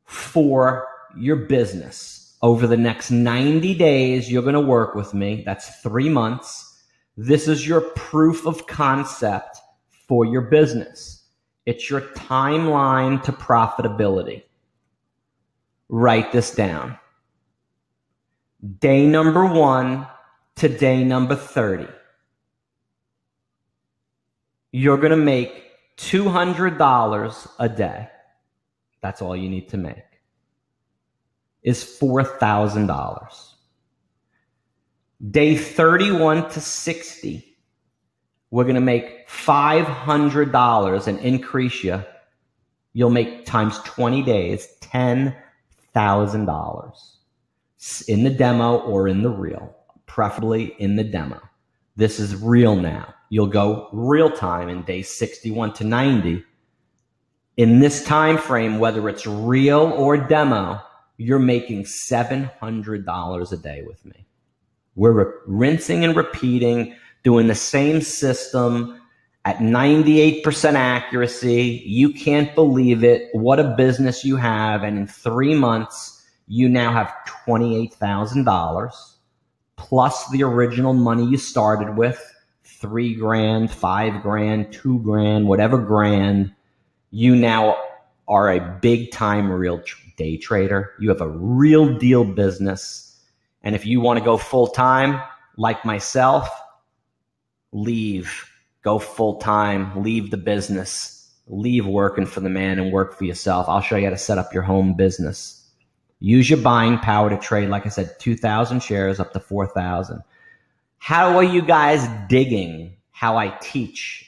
for your business. Over the next 90 days, you're going to work with me. That's 3 months. This is your proof of concept for your business. It's your timeline to profitability. Write this down. Day number 1 to day number 30. You're going to make $200 a day. That's all you need to make. Is $4,000. Day 31 to 60, we're going to make $500 and increase you. You'll make times 20 days, $10,000 in the demo or in the real, preferably in the demo. This is real now. You'll go real time in day 61 to 90. In this time frame, whether it's real or demo, you're making $700 a day with me. We're rinsing and repeating, doing the same system at 98% accuracy. You can't believe it. What a business you have. And in 3 months, you now have $28,000 plus the original money you started with, 3 grand, 5 grand, 2 grand, whatever grand. You now are a big time real day trader. You have a real deal business. And if you want to go full time, like myself, leave. Go full time, leave the business, leave working for the man and work for yourself. I'll show you how to set up your home business. Use your buying power to trade, like I said, 2,000 shares up to 4,000. How are you guys digging how I teach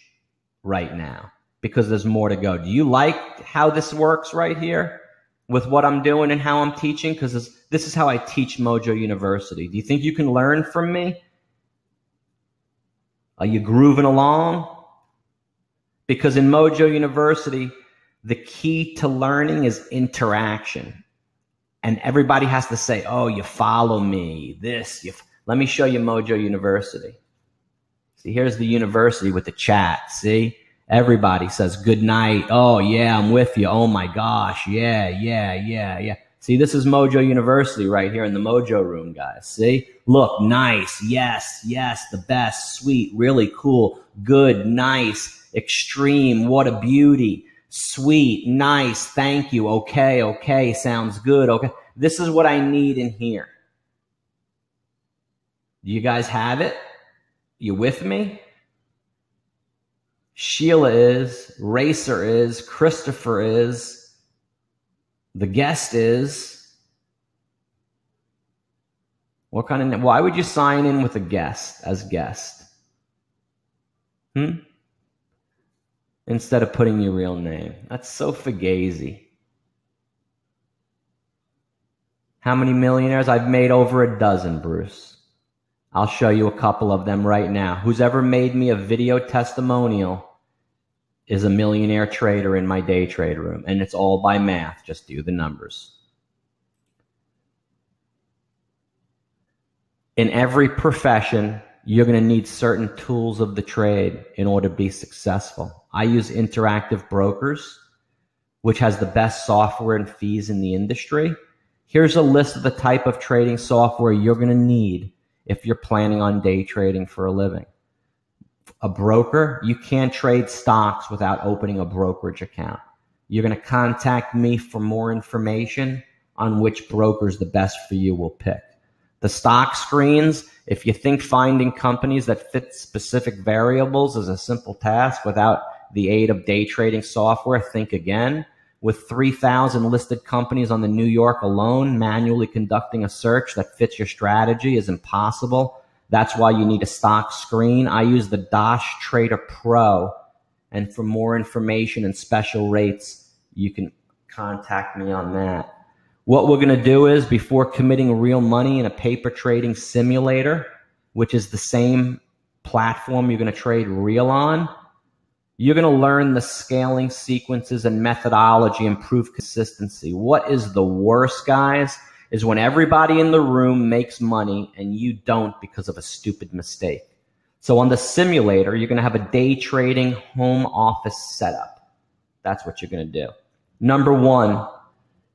right now? Because there's more to go. Do you like how this works right here with what I'm doing and how I'm teaching? Because this is how I teach Mojo University. Do you think you can learn from me? Are you grooving along? Because in Mojo University, the key to learning is interaction. And everybody has to say, oh, you follow me, let me show you Mojo University. See, here's the university with the chat, see? Everybody says good night. Oh, yeah, I'm with you. Oh, my gosh. Yeah. See, this is Mojo University right here in the Mojo room, guys. See? Look, nice. Yes. The best. Sweet. Really cool. Good. Nice. Extreme. What a beauty. Sweet. Nice. Thank you. Okay. Sounds good. Okay. This is what I need in here. Do you guys have it? You with me? Sheila is. Racer is. Christopher is. The guest is. What kind of, why would you sign in with a guest as guest? Instead of putting your real name. That's so fugazi. How many millionaires? I've made over a dozen, Bruce. I'll show you a couple of them right now. Who's ever made me a video testimonial is a millionaire trader in my day trade room. And it's all by math. Just do the numbers. In every profession, you're going to need certain tools of the trade in order to be successful. I use Interactive Brokers, which has the best software and fees in the industry. Here's a list of the type of trading software you're going to need if you're planning on day trading for a living. A broker, you can't trade stocks without opening a brokerage account. You're going to contact me for more information on which broker's the best for you. We'll pick. The stock screens, if you think finding companies that fit specific variables is a simple task without the aid of day trading software, think again. With 3,000 listed companies on the New York alone, manually conducting a search that fits your strategy is impossible. That's why you need a stock screen. I use the Dosh Trader Pro. And for more information and special rates, you can contact me on that. What we're going to do is, before committing real money in a paper trading simulator, which is the same platform you're going to trade real on, you're going to learn the scaling sequences and methodology and prove consistency. What is the worst, guys, is when everybody in the room makes money and you don't because of a stupid mistake. So on the simulator, you're going to have a day trading home office setup. That's what you're going to do. Number one,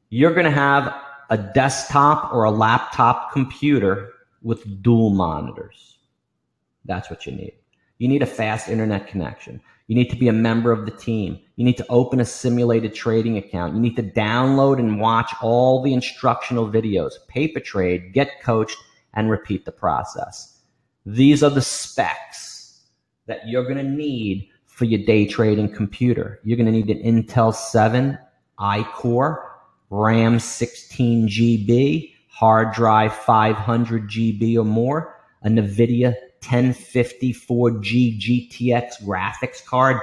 you're going to have a desktop or a laptop computer with dual monitors. That's what you need. You need a fast internet connection. You need to be a member of the team. You need to open a simulated trading account. You need to download and watch all the instructional videos, paper trade, get coached, and repeat the process. These are the specs that you're going to need for your day trading computer. You're going to need an Intel 7 iCore, RAM 16 GB, hard drive 500 GB or more, a NVIDIA 1054G GTX graphics card,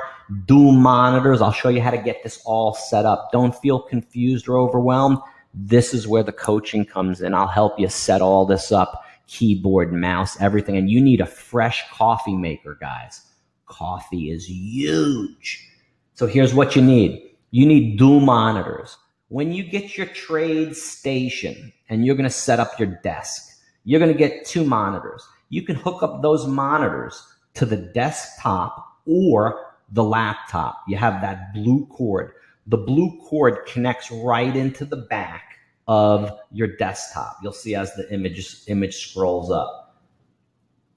dual monitors. I'll show you how to get this all set up. Don't feel confused or overwhelmed. This is where the coaching comes in. I'll help you set all this up, keyboard, mouse, everything. And you need a fresh coffee maker, guys. Coffee is huge. So here's what you need. You need dual monitors. When you get your trade station and you're going to set up your desk, you're going to get 2 monitors. You can hook up those monitors to the desktop or the laptop, you have that blue cord. The blue cord connects right into the back of your desktop. You'll see as the image scrolls up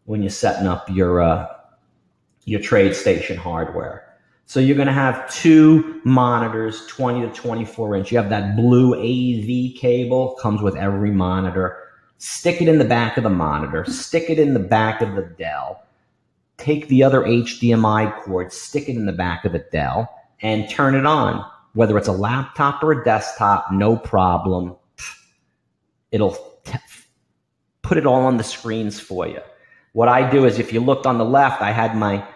when you're setting up your TradeStation hardware. So you're going to have two monitors, 20 to 24 inch. You have that blue AV cable, comes with every monitor. Stick it in the back of the monitor. Stick it in the back of the Dell. Take the other HDMI cord, stick it in the back of the Dell, and turn it on. Whether it's a laptop or a desktop, no problem. It'll put it all on the screens for you. What I do is, if you looked on the left, I had my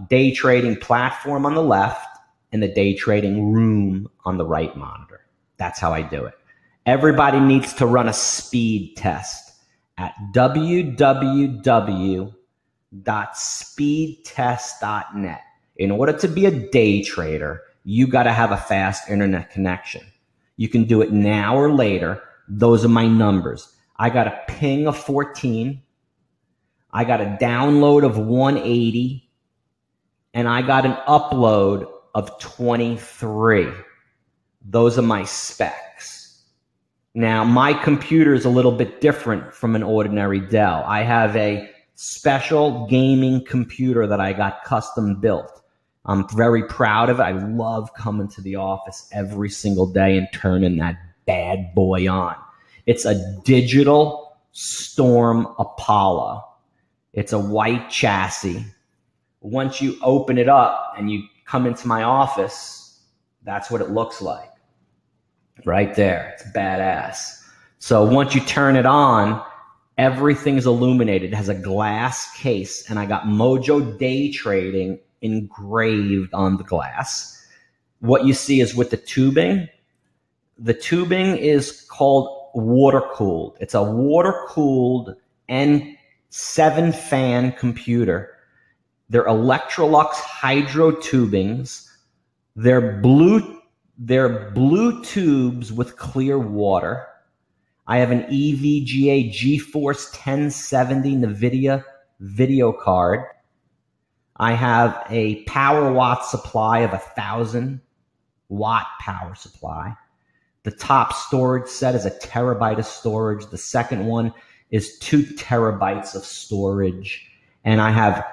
day trading platform on the left and the day trading room on the right monitor. That's how I do it. Everybody needs to run a speed test at www.speedtest.net. In order to be a day trader, you got to have a fast internet connection. You can do it now or later. Those are my numbers. I got a ping of 14. I got a download of 180. And I got an upload of 23. Those are my specs. Now, my computer is a little bit different from an ordinary Dell. I have a special gaming computer that I got custom built. I'm very proud of it. I love coming to the office every single day and turning that bad boy on. It's a digital Storm Apollo. It's a white chassis. Once you open it up and you come into my office, that's what it looks like. Right there. It's badass. So once you turn it on, everything's illuminated. It has a glass case, and I got MOJO Day Trading engraved on the glass. What you see is with the tubing. The tubing is called water-cooled. It's a water-cooled and 7-fan computer. They're Electrolux hydro tubings. They're blue tubes with clear water. I have an EVGA GeForce 1070 NVIDIA video card. I have a power watt supply of 1,000 watt power supply. The top storage set is 1 terabyte of storage. The second one is 2 terabytes of storage. And I have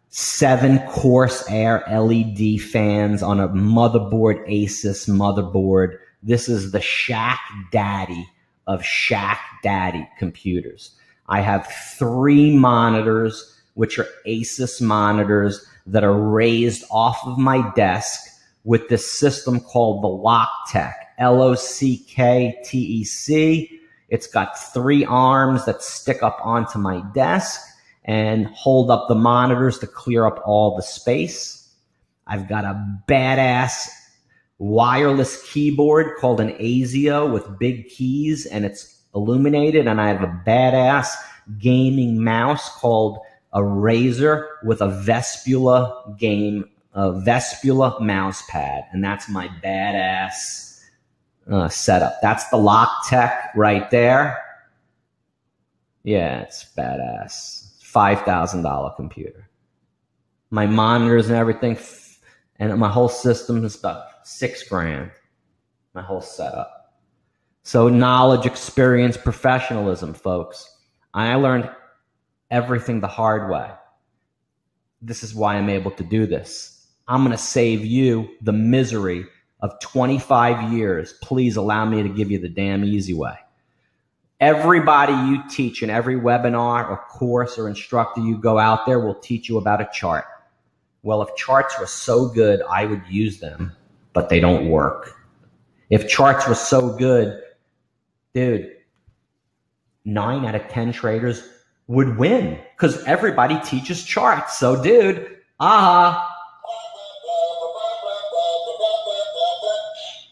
7 Corsair LED fans on a motherboard, Asus motherboard. This is the Shack Daddy of Shack Daddy computers. I have 3 monitors, which are Asus monitors that are raised off of my desk with this system called the Locktech, LOCKTEC. It's got 3 arms that stick up onto my desk and hold up the monitors to clear up all the space. I've got a badass wireless keyboard called an ASIO with big keys, and it's illuminated. And I have a badass gaming mouse called a Razer with a Vespula mouse pad. And that's my badass setup. That's the Locktech right there. Yeah, it's badass. $5,000 computer. My monitors and everything, and my whole system is about $6,000. My whole setup. So knowledge, experience, professionalism, folks. I learned everything the hard way. This is why I'm able to do this. I'm going to save you the misery of 25 years. Please allow me to give you the damn easy way. Everybody you teach in every webinar or course or instructor you go out there will teach you about a chart. Well, if charts were so good, I would use them, but they don't work. If charts were so good, dude, 9 out of 10 traders would win because everybody teaches charts. So, dude,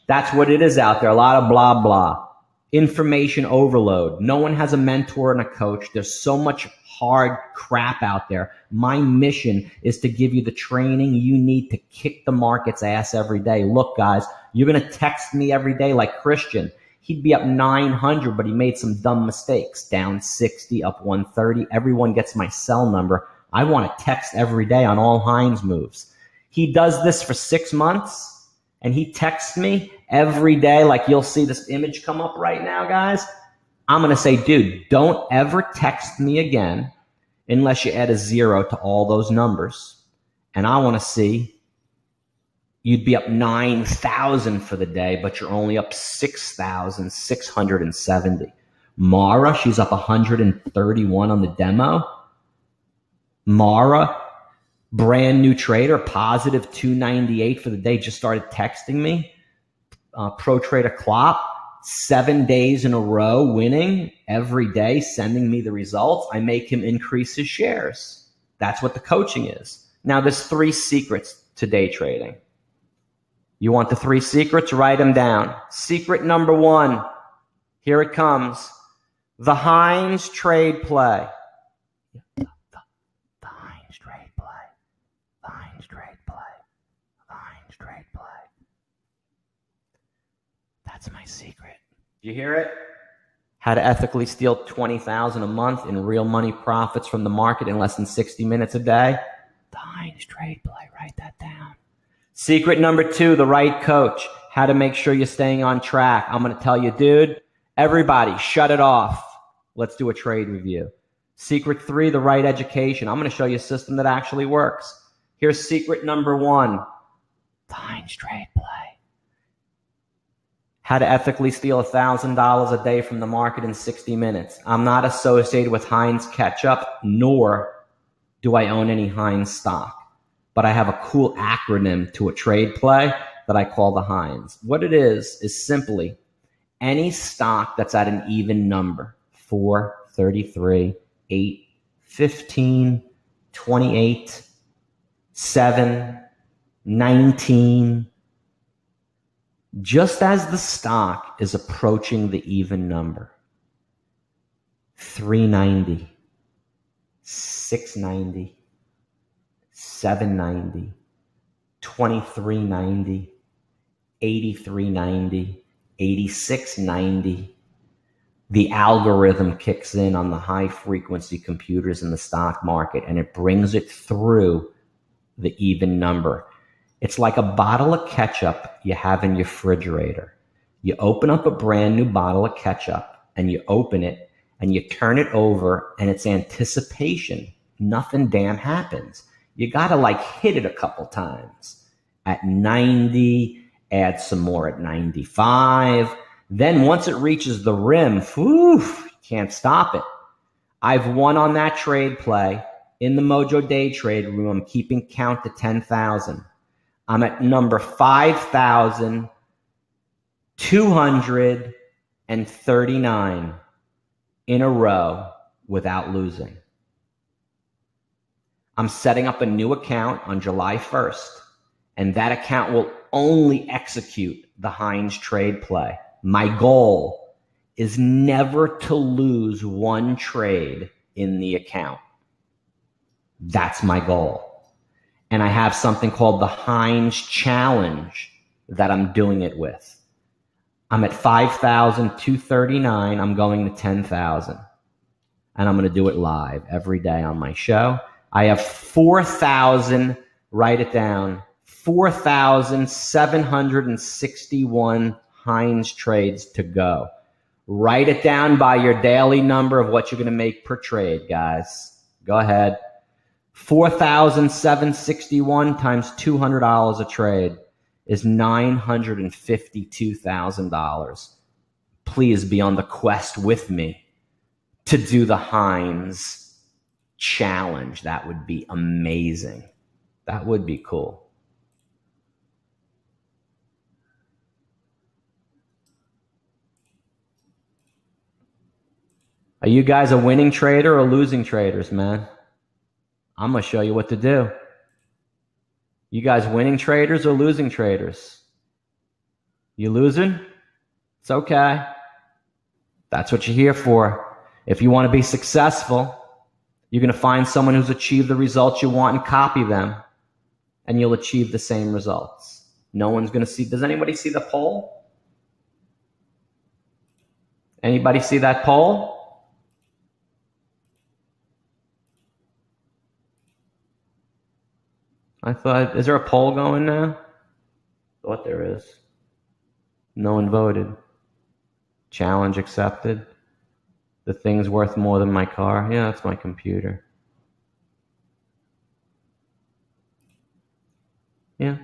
that's what it is out there. A lot of blah, blah. Information overload. No one has a mentor and a coach. There's so much hard crap out there. My mission is to give you the training you need to kick the market's ass every day. Look, guys, you're going to text me every day like Christian. He'd be up 900, but he made some dumb mistakes. Down 60, up 130. Everyone gets my cell number. I want to text every day on all Hines moves. he does this for 6 months and he texts me every day, like you'll see this image come up right now, guys. I'm going to say, dude, don't ever text me again unless you add a 0 to all those numbers. And I want to see you'd be up 9,000 for the day, but you're only up 6,670. Mara, she's up 131 on the demo. Mara, brand new trader, positive 298 for the day, just started texting me. Pro Trader Klopp, 7 days in a row, winning every day, sending me the results. I make him increase his shares. That's what the coaching is. Now, there's 3 secrets to day trading. You want the 3 secrets? Write them down. Secret number 1, here it comes. The Hines trade play. The Hines trade play. The Hines trade play. The Hines trade play. That's my secret. You hear it? How to ethically steal $20,000 a month in real money profits from the market in less than 60 minutes a day. The Hines trade play. Write that down. Secret number 2, the right coach. How to make sure you're staying on track. I'm going to tell you, dude, everybody, shut it off. Let's do a trade review. Secret 3, the right education. I'm going to show you a system that actually works. Here's secret number 1, the Hines trade play. How to ethically steal $1,000 a day from the market in 60 minutes. I'm not associated with Heinz Ketchup, nor do I own any Heinz stock. But I have a cool acronym to a trade play that I call the Heinz. What it is simply any stock that's at an even number. 4, 33, 8, 15, 28, 7, 19. Just as the stock is approaching the even number, 390, 690, 790, 2390, 8390, 8690, the algorithm kicks in on the high frequency computers in the stock market and it brings it through the even number. It's like a bottle of ketchup you have in your refrigerator. You open up a brand new bottle of ketchup and you open it and you turn it over and it's anticipation. Nothing damn happens. You got to like hit it a couple times. At 90, add some more at 95. Then once it reaches the rim, whew, can't stop it. I've won on that trade play in the MOJO Day Trade room. I'm keeping count to 10,000. I'm at number 5,239 in a row without losing. I'm setting up a new account on July 1st, and that account will only execute the Heinz trade play. My goal is never to lose one trade in the account. That's my goal. And I have something called the Heinz Challenge that I'm doing it with. I'm at 5,239. I'm going to 10,000. And I'm going to do it live every day on my show. I have 4,000, write it down, 4,761 Heinz trades to go. Write it down by your daily number of what you're going to make per trade, guys. Go ahead. 4,761 times $200 a trade is $952,000. Please be on the quest with me to do the Heinz Challenge. That would be amazing. That would be cool. Are you guys a winning trader or losing traders, man? I'm going to show you what to do. You guys winning traders or losing traders? You losing? It's okay. That's what you're here for. If you want to be successful, you're going to find someone who's achieved the results you want and copy them, and you'll achieve the same results. No one's going to see. Does anybody see the poll? Anybody see that poll? I thought, is there a poll going now? Thought there is. No one voted. Challenge accepted. The thing's worth more than my car. Yeah, that's my computer. Yeah.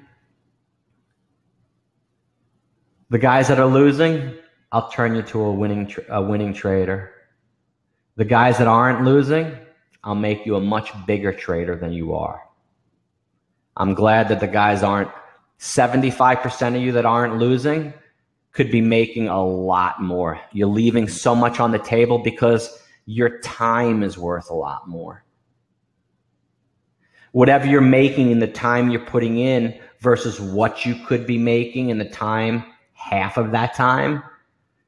The guys that are losing, I'll turn you to a winning trader. The guys that aren't losing, I'll make you a much bigger trader than you are. I'm glad that the guys aren't, 75% of you that aren't losing could be making a lot more. You're leaving so much on the table because your time is worth a lot more. Whatever you're making in the time you're putting in versus what you could be making in the time, half of that time.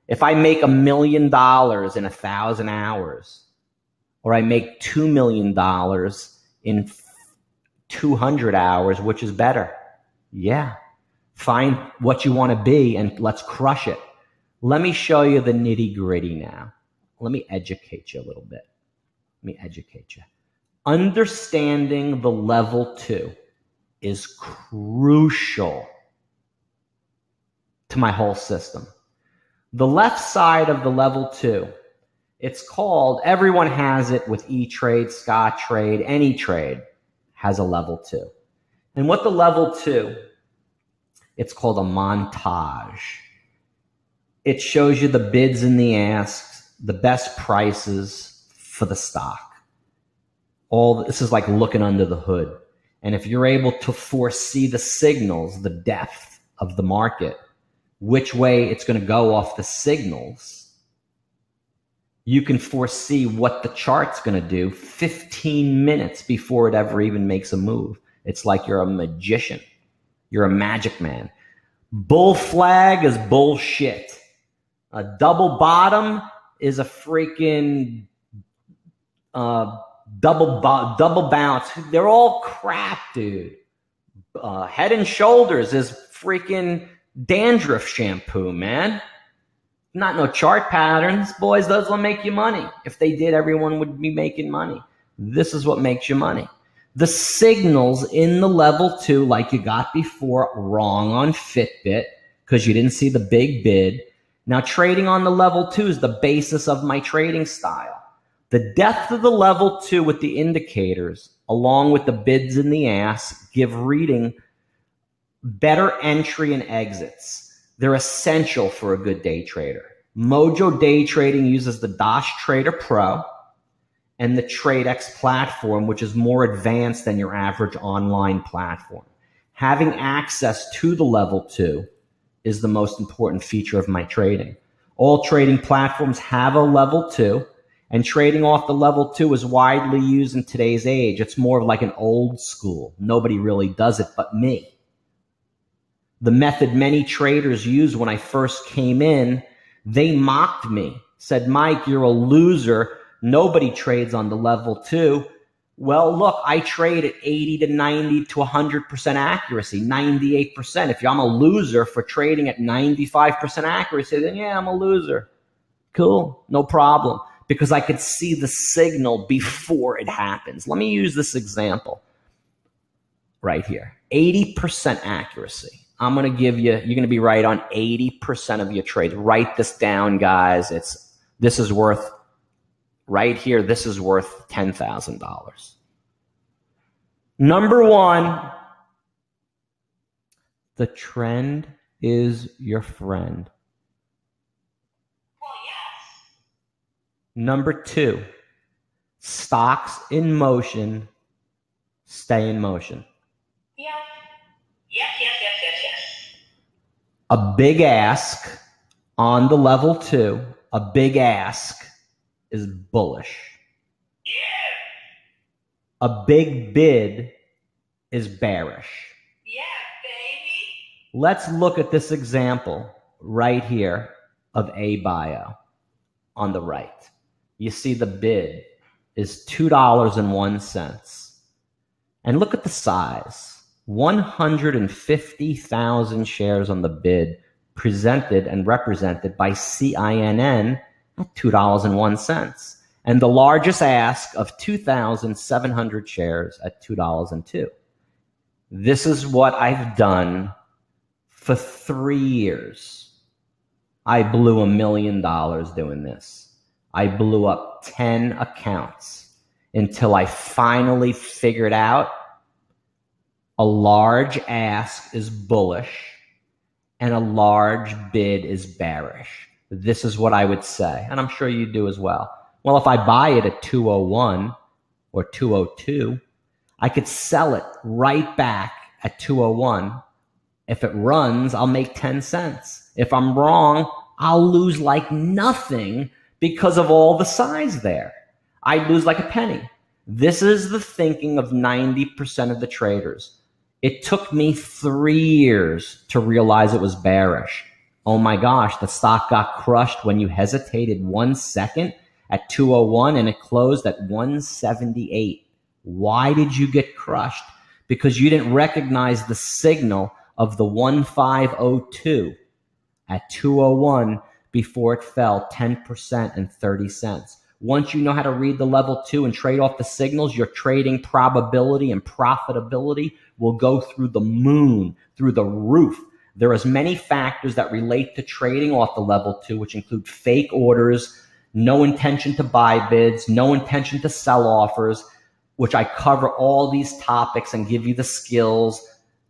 If I make $1 million in 1,000 hours, or I make $2 million in 200 hours, which is better? Yeah. Find what you want to be and let's crush it. Let me show you the nitty gritty now. Let me educate you a little bit. Let me educate you. Understanding the level 2 is crucial to my whole system. The left side of the level 2, it's called, everyone has it with E-Trade, Scottrade, any trade has a level 2. And what the level 2, it's called a montage. It shows you the bids and the asks, the best prices for the stock. All this is like looking under the hood. And if you're able to foresee the signals, the depth of the market, which way it's going to go off the signals, you can foresee what the chart's going to do 15 minutes before it ever even makes a move. It's like you're a magician. You're a magic man. Bull flag is bullshit. A double bottom is a freaking double bounce. They're all crap, dude. Head and Shoulders is freaking dandruff shampoo, man. Not no chart patterns. Boys, those will make you money. If they did, everyone would be making money. This is what makes you money. The signals in the level 2, like you got before, wrong on Fitbit because you didn't see the big bid. Now, trading on the level 2 is the basis of my trading style. The depth of the level 2 with the indicators, along with the bids and the asks, give reading better entry and exits. They're essential for a good day trader. MOJO Day Trading uses the DOS Trader Pro and the TradeX platform, which is more advanced than your average online platform. Having access to the level 2 is the most important feature of my trading. All trading platforms have a level 2, and trading off the level 2 is widely used in today's age. It's more of like an old school. Nobody really does it but me. The method many traders used when I first came in, they mocked me, said, Mike, you're a loser. Nobody trades on the level 2. Well, look, I trade at 80 to 90 to 100% accuracy, 98%. If I'm a loser for trading at 95% accuracy, then yeah, I'm a loser. Cool, no problem, because I could see the signal before it happens. Let me use this example right here. 80% accuracy. I'm going to give you, you're going to be right on 80% of your trades. Write this down, guys. This is worth, right here, this is worth $10,000. Number 1, the trend is your friend. Well, yes. Number 2, stocks in motion stay in motion. Yeah. Yes. A big ask on the level 2, a big ask is bullish. Yeah. A big bid is bearish. Yeah, baby. Let's look at this example right here of ABIO on the right. You see the bid is $2.01. And look at the size. 150,000 shares on the bid, presented and represented by CINN at $2.01. And the largest ask of 2,700 shares at $2.02. This is what I've done for 3 years. I blew $1 million doing this. I blew up 10 accounts until I finally figured out a large ask is bullish and a large bid is bearish. This is what I would say, and I'm sure you do as well. Well, if I buy it at 201 or 202, I could sell it right back at 201. If it runs, I'll make 10 cents. If I'm wrong, I'll lose like nothing because of all the size there. I'd lose like a penny. This is the thinking of 90% of the traders. It took me 3 years to realize it was bearish. Oh my gosh, the stock got crushed when you hesitated 1 second at 201 and it closed at 178. Why did you get crushed? Because you didn't recognize the signal of the 1502 at 201 before it fell 10% and 30 cents. Once you know how to read the level 2 and trade off the signals, your trading probability and profitability will go through the moon, through the roof. There are as many factors that relate to trading off the level 2, which include fake orders, no intention to buy bids, no intention to sell offers, which I cover all these topics and give you the skills,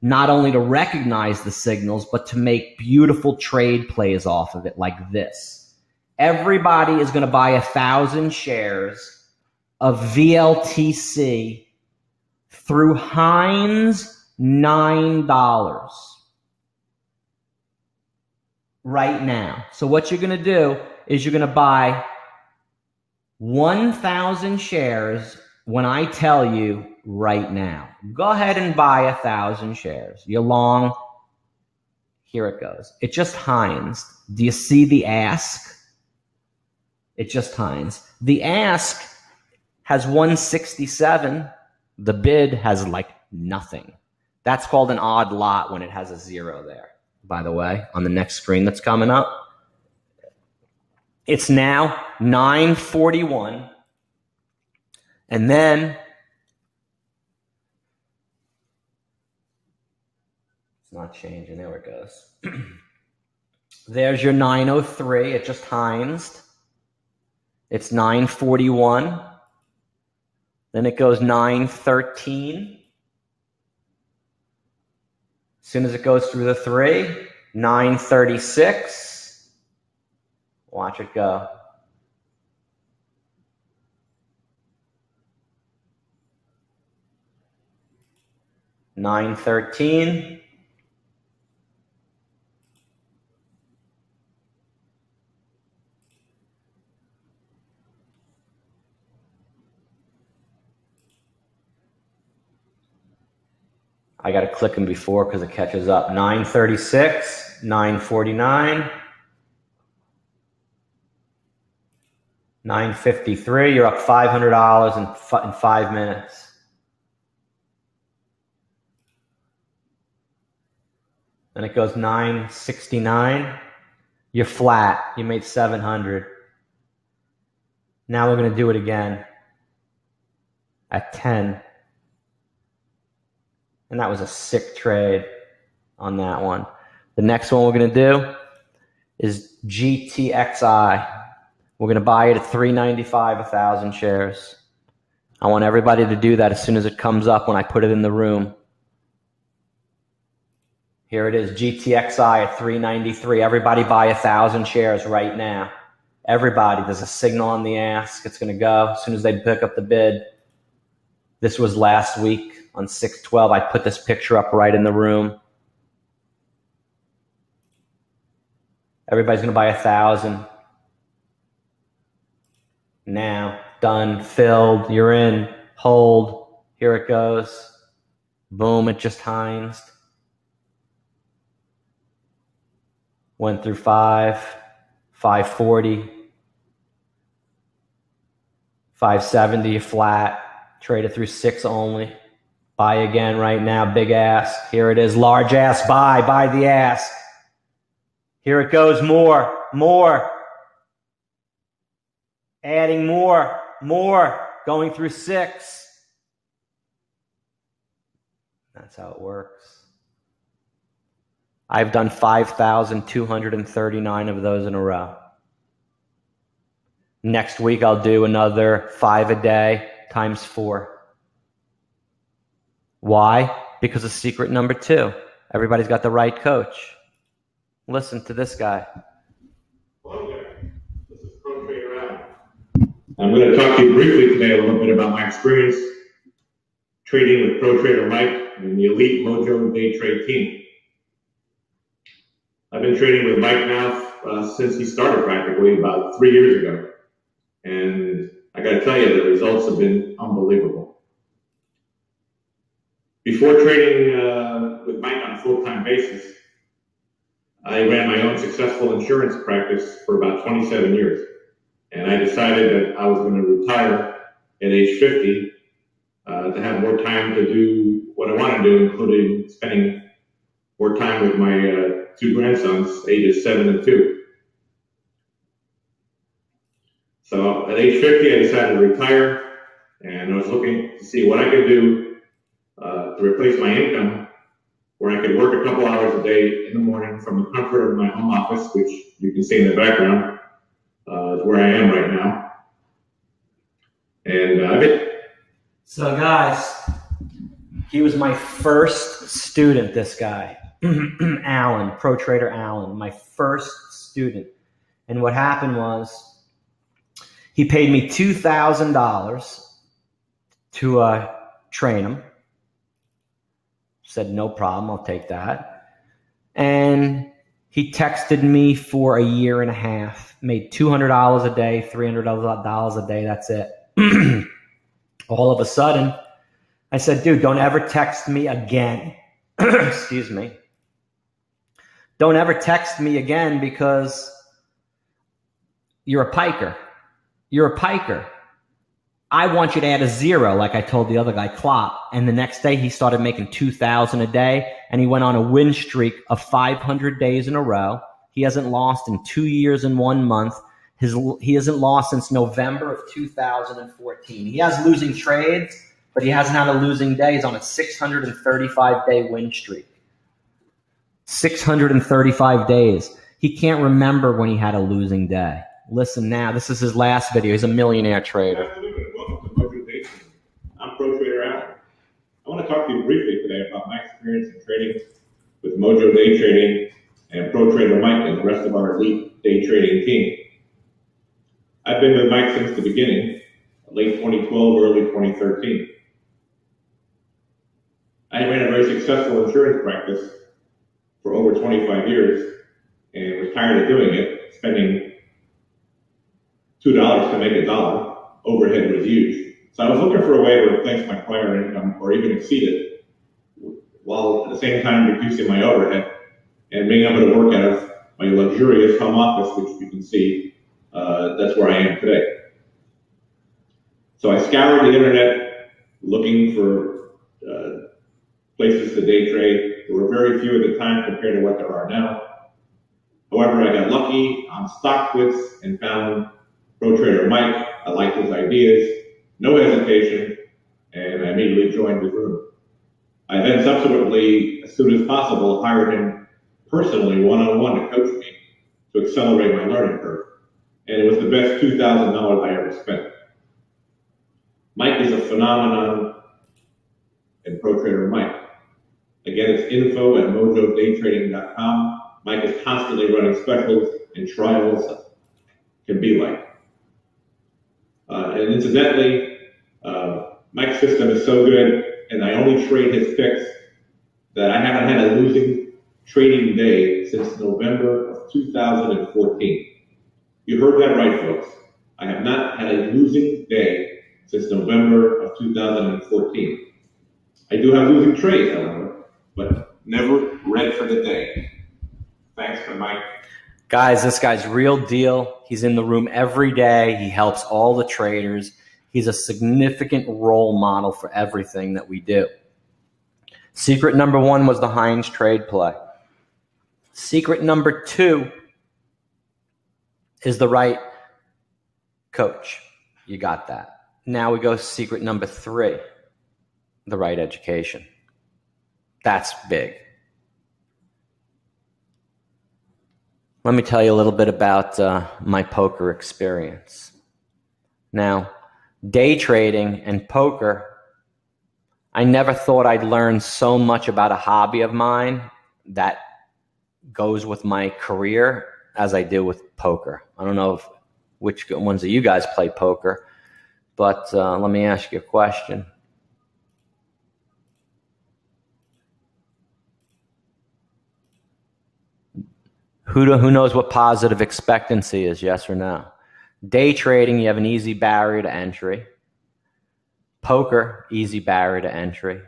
not only to recognize the signals, but to make beautiful trade plays off of it like this. Everybody is going to buy 1,000 shares of VLTC through Heinz, $9 right now. So what you're going to do is you're going to buy 1,000 shares when I tell you right now. Go ahead and buy 1,000 shares. You're long. Here it goes. It just Heinz. Do you see the ask? It just Heinz. The ask has 167. The bid has like nothing. That's called an odd lot when it has a 0 there. By the way, on the next screen that's coming up. It's now 9:41. And then it's not changing. There it goes. There's your 903. It just Heinzed. It's 9:41. Then it goes 9:13. As soon as it goes through the 3, 9:36. Watch it go. $9.13. I got to click them before because it catches up. 9:36, 9:49, 9:53. You're up $500 in 5 minutes. Then it goes 9:69. You're flat. You made 700. Now we're going to do it again at 10. And that was a sick trade on that one. The next one we're going to do is GTXI. We're going to buy it at $3.95, 1,000 shares. I want everybody to do that as soon as it comes up when I put it in the room. Here it is, GTXI at $3.93. Everybody buy 1,000 shares right now. Everybody, there's a signal on the ask. It's going to go as soon as they pick up the bid. This was last week on 6/12. I put this picture up right in the room. Everybody's going to buy 1,000. Now, done, filled, you're in, hold. Here it goes. Boom, it just Heinzed. Went through 5, 540, 570, flat. Traded through 6 only. Buy again right now, big ask. Here it is, large ask, buy the ask. Here it goes, more. Adding more, going through 6. That's how it works. I've done 5,239 of those in a row. Next week, I'll do another 5 a day times 4. Why? Because of secret number 2. Everybody's got the right coach. Listen to this guy. Hello there. This is Pro Trader Adam. I'm going to talk to you briefly today a little bit about my experience trading with Pro Trader Mike and the elite MOJO Day Trade team. I've been trading with Mike now since he started practically about 3 years ago. And I got to tell you, the results have been unbelievable. Before trading with Mike on a full-time basis, I ran my own successful insurance practice for about 27 years. And I decided that I was going to retire at age 50 to have more time to do what I want to do, including spending more time with my 2 grandsons, ages 7 and 2. So at age 50, I decided to retire, and I was looking to see what I could do to replace my income, where I could work a couple hours a day in the morning from the comfort of my home office, which you can see in the background, is where I am right now. And So guys, he was my first student, this guy, Alan, Pro Trader Alan, my first student. And what happened was, he paid me $2,000 to train him. Said, no problem, I'll take that. And he texted me for a year and a half, made $200 a day, $300 a day, that's it. All of a sudden, I said, dude, don't ever text me again. Excuse me. Don't ever text me again because you're a piker. You're a piker. I want you to add a 0, like I told the other guy, Klopp. And the next day he started making $2,000 a day, and he went on a win streak of 500 days in a row. He hasn't lost in 2 years and 1 month. He hasn't lost since November of 2014. He has losing trades, but he hasn't had a losing day. He's on a 635-day win streak. 635 days. He can't remember when he had a losing day. Listen now, this is his last video. He's a millionaire trader. welcome to MOJO Day Trading. I'm Pro Trader Adam. I want to talk to you briefly today about my experience in trading with MOJO Day Trading and Pro Trader Mike and the rest of our elite day trading team. I've been with Mike since the beginning, late 2012, early 2013. I ran a very successful insurance practice for over 25 years and was tired of doing it, spending $2 to make a dollar. Overhead was huge. So I was looking for a way to replace my prior income or even exceed it, while at the same time reducing my overhead and being able to work out of my luxurious home office, which you can see, that's where I am today. So I scoured the internet looking for places to day trade. There were very few at the time compared to what there are now. However, I got lucky on StockTwits and found Pro Trader Mike. I liked his ideas, no hesitation, and I immediately joined his room. I then subsequently, as soon as possible, hired him personally, one-on-one, to coach me to accelerate my learning curve. And it was the best $2,000 I ever spent. Mike is a phenomenon in Pro Trader Mike. Again, it's info@mojodaytrading.com. Mike is constantly running specials and trials. Can be like. And incidentally, Mike's system is so good, and I only trade his picks, that I haven't had a losing trading day since November of 2014. You heard that right, folks. I have not had a losing day since November of 2014. I do have losing trades, however, but never red for the day. Thanks to Mike. Guys, this guy's real deal. He's in the room every day. He helps all the traders. He's a significant role model for everything that we do. Secret number 1 was the Heinz trade play. Secret number 2 is the right coach. You got that. Now we go secret number 3, the right education. That's big. Let me tell you a little bit about my poker experience. Now, day trading and poker, I never thought I'd learn so much about a hobby of mine that goes with my career as I do with poker. I don't know which ones of you guys play poker, but let me ask you a question. Who knows what positive expectancy is, yes or no? Day trading, you have an easy barrier to entry. Poker, easy barrier to entry.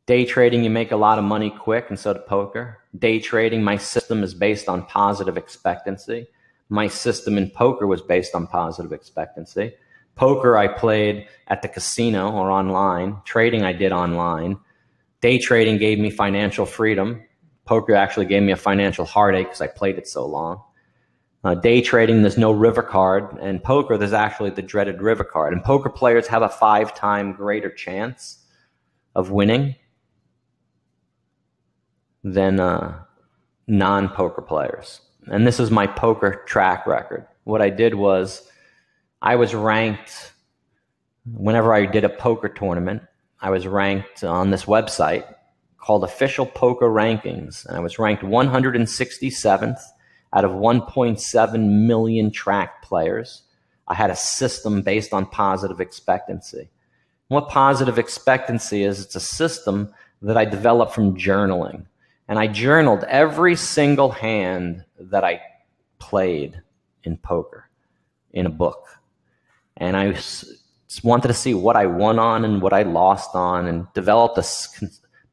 Day trading, you make a lot of money quick, and so do poker. Day trading, my system is based on positive expectancy. My system in poker was based on positive expectancy. Poker, I played at the casino or online. Trading, I did online. Day trading gave me financial freedom. Poker actually gave me a financial heartache because I played it so long. Day trading, there's no river card. And poker, there's actually the dreaded river card. And poker players have a 5-time greater chance of winning than non-poker players. And this is my poker track record. What I did was I was ranked, whenever I did a poker tournament, I was ranked on this website called Official Poker Rankings. And I was ranked 167th out of 1.7 million tracked players. I had a system based on positive expectancy. What positive expectancy is, it's a system that I developed from journaling. And I journaled every single hand that I played in poker in a book. And I wanted to see what I won on and what I lost on, and developed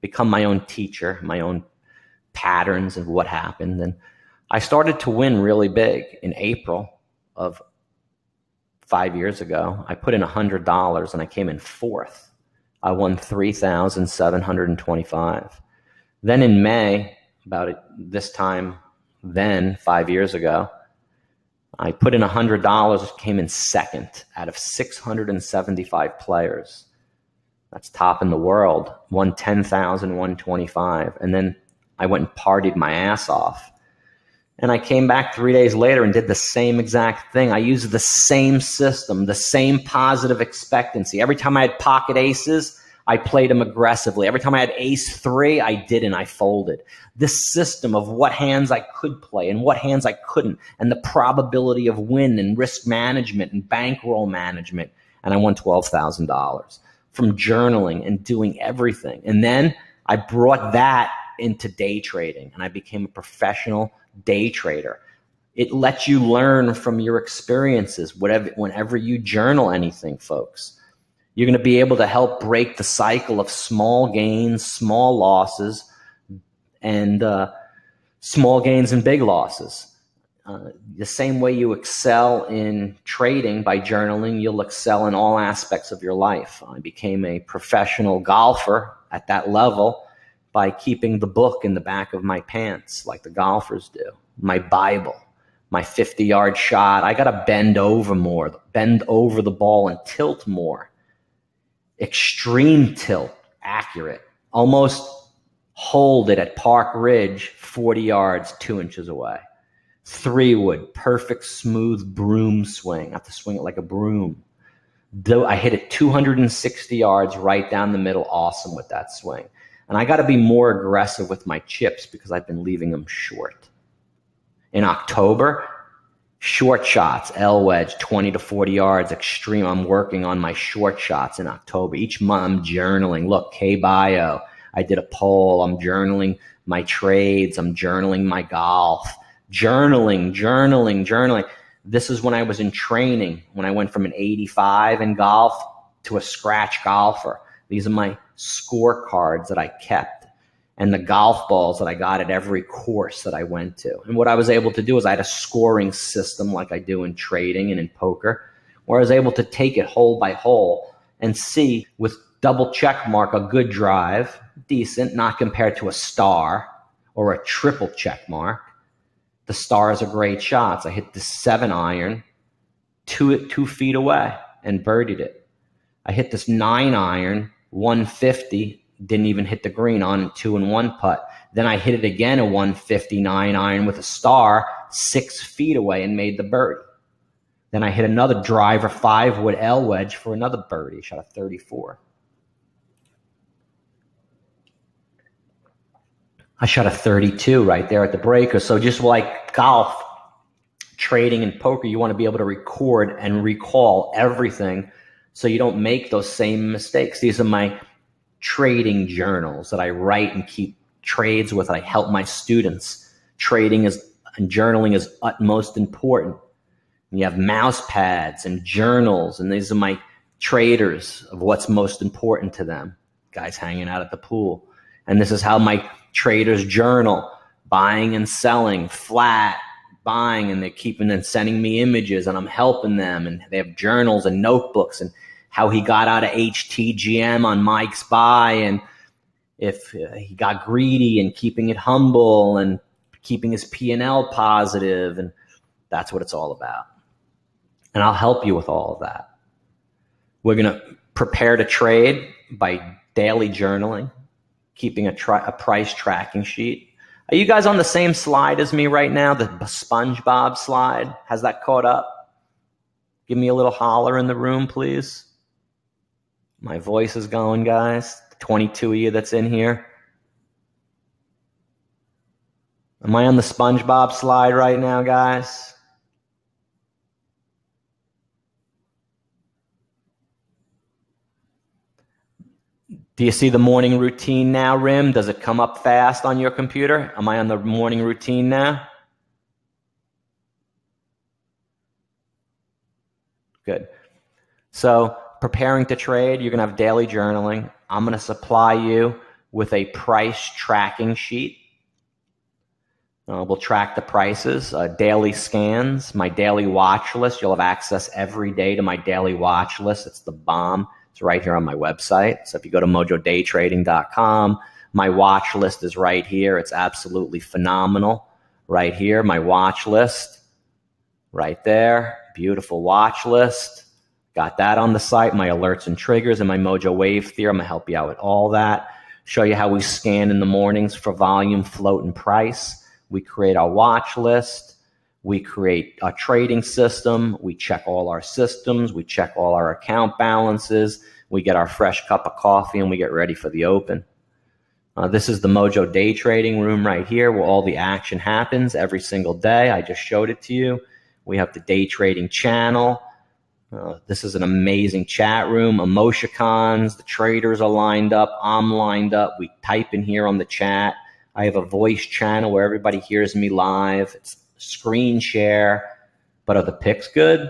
become my own teacher, my own patterns of what happened. And I started to win really big in April of 5 years ago. I put in $100 and I came in 4th. I won $3,725. Then in May, about this time then, 5 years ago, I put in $100, came in 2nd out of 675 players. That's top in the world. Won $10,125. And then I went and partied my ass off. And I came back 3 days later and did the same exact thing. I used the same system, the same positive expectancy. Every time I had pocket aces, I played them aggressively. Every time I had ace-3, I didn't. I folded. This system of what hands I could play and what hands I couldn't, and the probability of win and risk management and bankroll management. And I won $12,000 from journaling and doing everything. And then I brought that into day trading, and I became a professional day trader. It lets you learn from your experiences. Whenever you journal anything, folks, you're going to be able to help break the cycle of small gains, small losses, and small gains and big losses. The same way you excel in trading by journaling, you'll excel in all aspects of your life. I became a professional golfer at that level by keeping the book in the back of my pants like the golfers do. My Bible, my 50-yard shot. I got to bend over more, bend over the ball and tilt more. Extreme tilt, accurate. Almost hold it at Park Ridge, 40 yards, 2 inches away. 3-wood, perfect smooth broom swing. I have to swing it like a broom. I hit it 260 yards right down the middle. Awesome with that swing. And I got to be more aggressive with my chips because I've been leaving them short. In October, short shots, L wedge, 20 to 40 yards, extreme. I'm working on my short shots in October. Each month I'm journaling. Look, K-Bio. I did a poll. I'm journaling my trades. I'm journaling my golf. Journaling. This is when I was in training, when I went from an 85 in golf to a scratch golfer. These are my scorecards that I kept and the golf balls that I got at every course that I went to. And what I was able to do is I had a scoring system like I do in trading and in poker, where I was able to take it hole by hole and see with double check mark a good drive, decent, not compared to a star or a triple check mark. The stars are great shots. I hit the 7-iron 2 feet away and birdied it. I hit this 9-iron 150 didn't even hit the green on a 2-and-1 putt. Then I hit it again, a 159 iron with a star 6 feet away and made the birdie. Then I hit another driver 5-wood L wedge for another birdie. Shot a 34. I shot a 32 right there at the breaker. So just like golf, trading, and poker, you want to be able to record and recall everything so you don't make those same mistakes. These are my trading journals that I write and keep trades with. I help my students. Trading and journaling is utmost important. You have mouse pads and journals, and these are my traders of what's most important to them. Guys hanging out at the pool. And this is how my traders journal, buying and selling, flat, buying, and they're keeping and sending me images, and I'm helping them, and they have journals and notebooks, and how he got out of HTGM on Mike's buy, and if he got greedy, and keeping it humble, and keeping his P&L positive, and that's what it's all about. And I'll help you with all of that. We're going to prepare to trade by daily journaling, keeping a price tracking sheet. Are you guys on the same slide as me right now, the SpongeBob slide? Has that caught up? Give me a little holler in the room, please. My voice is going, guys. 22 of you that's in here. Am I on the SpongeBob slide right now, guys? Do you see the morning routine now, Rim? Does it come up fast on your computer? Am I on the morning routine now? Good. So preparing to trade, you're going to have daily journaling. I'm going to supply you with a price tracking sheet. We'll track the prices, daily scans, my daily watch list. You'll have access every day to my daily watch list. It's the bomb. It's right here on my website. So if you go to mojodaytrading.com, my watch list is right here. It's absolutely phenomenal. Right here, my watch list. Right there. Beautiful watch list. Got that on the site. My alerts and triggers and my Mojo Wave Theorem. I'm going to help you out with all that. Show you how we scan in the mornings for volume, float, and price. We create our watch list. We create a trading system. We check all our systems. We check all our account balances. We get our fresh cup of coffee and we get ready for the open. This is the Mojo Day Trading room right here where all the action happens every single day. I just showed it to you. We have the day trading channel. This is an amazing chat room. Emoticons, the traders are lined up. I'm lined up. We type in here on the chat. I have a voice channel where everybody hears me live. It's screen share. But are the picks good?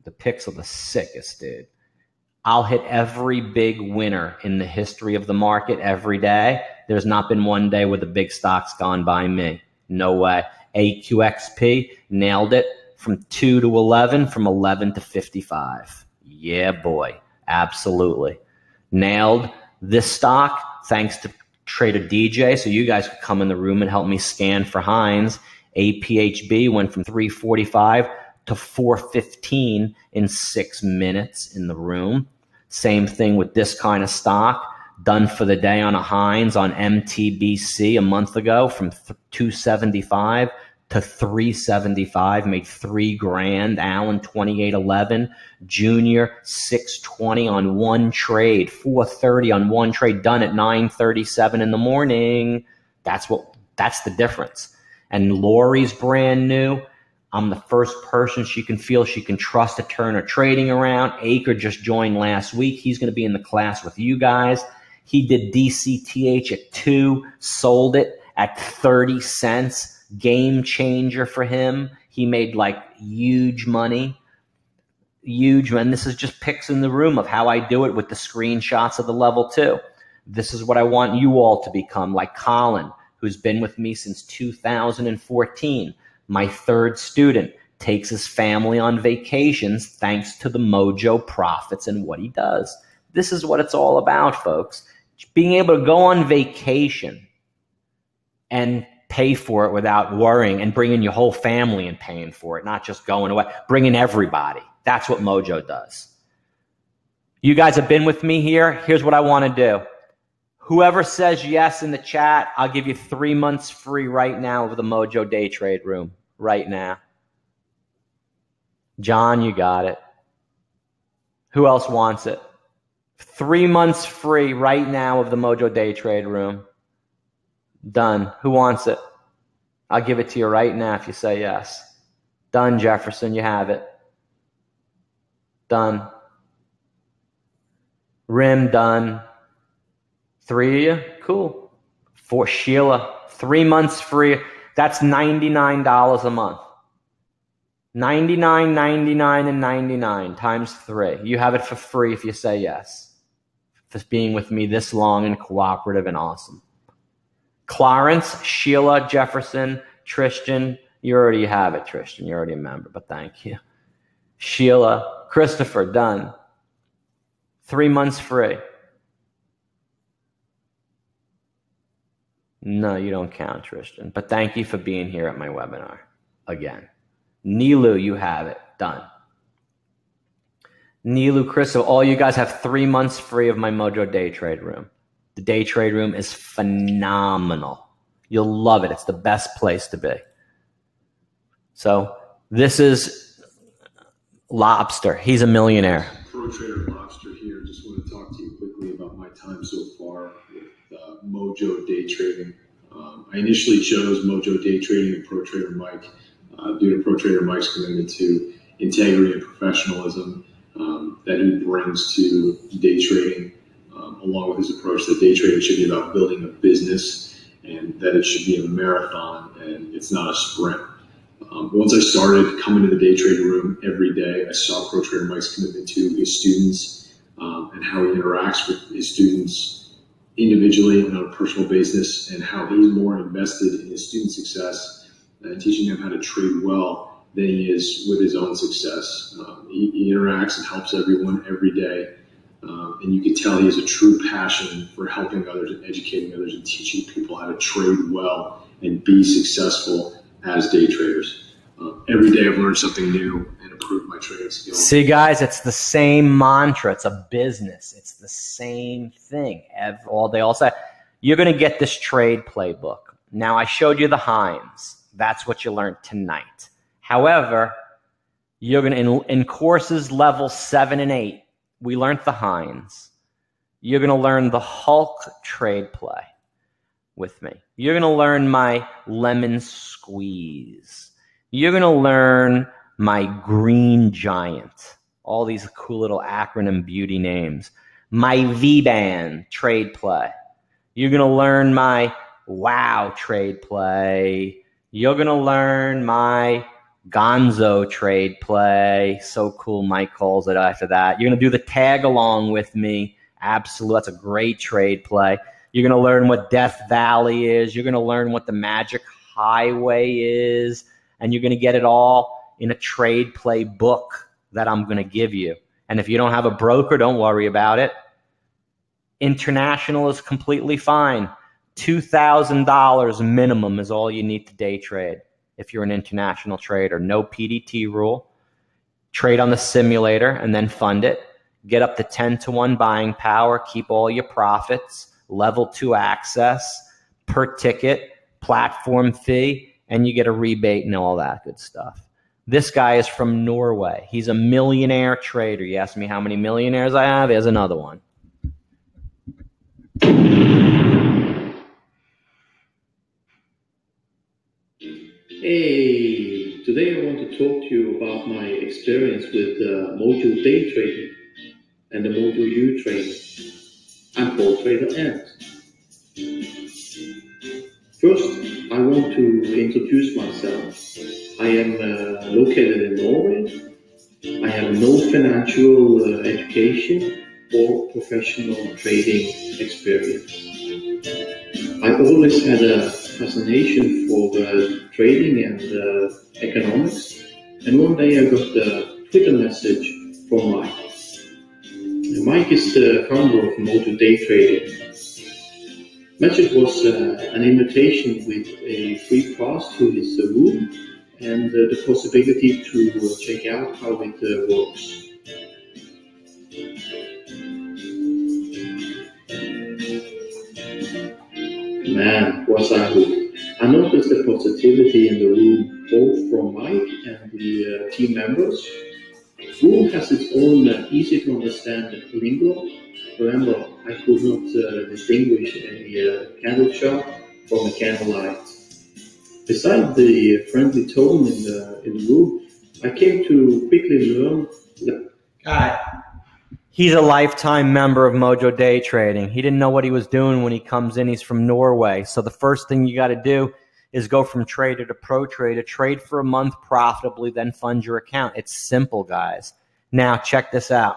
The picks are the sickest, dude. I'll hit every big winner in the history of the market every day. There's not been one day where the big stock's gone by me. No way. AQXP, nailed it from 2 to 11, from 11 to 55. Yeah, boy. Absolutely. Nailed this stock thanks to Trader DJ. So you guys could come in the room and help me scan for Heinz. APHB went from 345 to 415 in 6 minutes in the room. Same thing with this kind of stock. Done for the day on a Heinz on MTBC a month ago from 275 to 375. Made $3 grand. Allen 2811. Junior 620 on one trade. 430 on one trade. Done at 9:37 in the morning. That's the difference. And Lori's brand new. I'm the first person she can feel she can trust to turn her trading around. Aker just joined last week. He's going to be in the class with you guys. He did DCTH at 2, sold it at 30 cents. Game changer for him. He made like huge money. Huge, man. This is just picks in the room of how I do it with the screenshots of the level 2. This is what I want you all to become, like Colin, who's been with me since 2014. My 3rd student, takes his family on vacations thanks to the Mojo profits and what he does. This is what it's all about, folks. Being able to go on vacation and pay for it without worrying, and bringing your whole family and paying for it, not just going away, bringing everybody. That's what Mojo does. You guys have been with me here. Here's what I want to do. Whoever says yes in the chat, I'll give you 3 months free right now of the MOJO Day Trade Room. Right now. John, you got it. Who else wants it? 3 months free right now of the MOJO Day Trade Room. Done. Who wants it? I'll give it to you right now if you say yes. Done, Jefferson. You have it. Done. Rim, done. 3 of you? Cool. For Sheila, 3 months free. That's $99 a month. $99, $99, and $99 times 3. You have it for free if you say yes. For being with me this long and cooperative and awesome. Clarence, Sheila, Jefferson, Tristan. You already have it, Tristan. You're already a member, but thank you. Sheila, Christopher, done. 3 months free. No, you don't count, Tristan. But thank you for being here at my webinar again. Nilu, you have it. Done. Nilu, Crystal, all you guys have 3 months free of my MOJO Day Trade Room. The Day Trade Room is phenomenal. You'll love it. It's the best place to be. So this is Lobster. He's a millionaire. Pro Trader Lobster here. Just want to talk to you quickly about my time so far with MOJO Day Trading. I initially chose MOJO Day Trading and Pro Trader Mike due to Pro Trader Mike's commitment to integrity and professionalism that he brings to day trading, along with his approach that day trading should be about building a business and that it should be a marathon and it's not a sprint. Once I started coming to the day trading room every day, I saw Pro Trader Mike's commitment to his students and how he interacts with his students individually and on a personal basis, and how he's more invested in his student success and teaching them how to trade well than he is with his own success. He interacts and helps everyone every day, and you can tell he has a true passion for helping others and educating others and teaching people how to trade well and be successful as day traders. Every day I've learned something new and improved my trading skills. See, guys, it's the same mantra. It's a business. It's the same thing. They all say, you're going to get this trade playbook. Now, I showed you the Heinz. That's what you learned tonight. However, you're going to, in courses level 7 and 8, we learned the Heinz. You're going to learn the Hulk trade play with me. You're going to learn my lemon squeeze. You're going to learn my green giant. All these cool little acronym beauty names. My V-band trade play. You're going to learn my wow trade play. You're going to learn my gonzo trade play. So cool, Mike calls it after that. You're going to do the tag along with me. Absolutely. That's a great trade play. You're going to learn what Death Valley is. You're going to learn what the Magic Highway is. And you're going to get it all in a trade play book that I'm going to give you. And if you don't have a broker, don't worry about it. International is completely fine. $2,000 minimum is all you need to day trade if you're an international trader. No PDT rule. Trade on the simulator and then fund it. Get up to 10-to-1 buying power. Keep all your profits. Level 2 access per ticket, platform fee, and you get a rebate and all that good stuff. This guy is from Norway. He's a millionaire trader. You ask me how many millionaires I have? Here's another one. Hey, today I want to talk to you about my experience with MOJO Day Trading and the MOJO U Trading. I'm Pro Trader Ant. First, I want to introduce myself. I am located in Norway. I have no financial education or professional trading experience. I always had a fascination for trading and economics, and one day I got a Twitter message from Mike. Mike is the founder of MOJO Day Trading. Message was an invitation with a free pass to his room and the possibility to check out how it works. man, was I hooked. I noticed the positivity in the room, both from Mike and the team members. Room has its own easy to understand lingo. Remember, I could not distinguish a candle shop from a candlelight. Besides the friendly tone in the room, I came to quickly learn that he's a lifetime member of MOJO Day Trading. He didn't know what he was doing when he comes in. He's from Norway. So the first thing you got to do is go from trader to pro trader, trade for a month profitably, then fund your account. It's simple, guys. Now, check this out.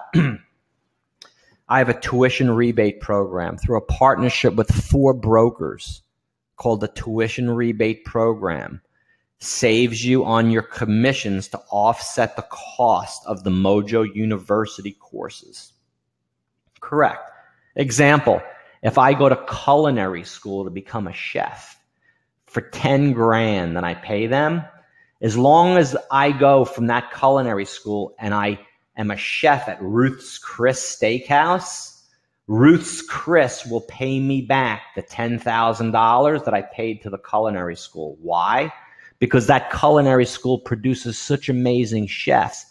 I have a tuition rebate program through a partnership with 4 brokers called the Tuition Rebate Program. Saves you on your commissions to offset the cost of the MOJO University courses. Correct. Example, if I go to culinary school to become a chef, for 10 grand that I pay them, as long as I go from that culinary school and I am a chef at Ruth's Chris Steakhouse, Ruth's Chris will pay me back the $10,000 that I paid to the culinary school. Why? Because that culinary school produces such amazing chefs.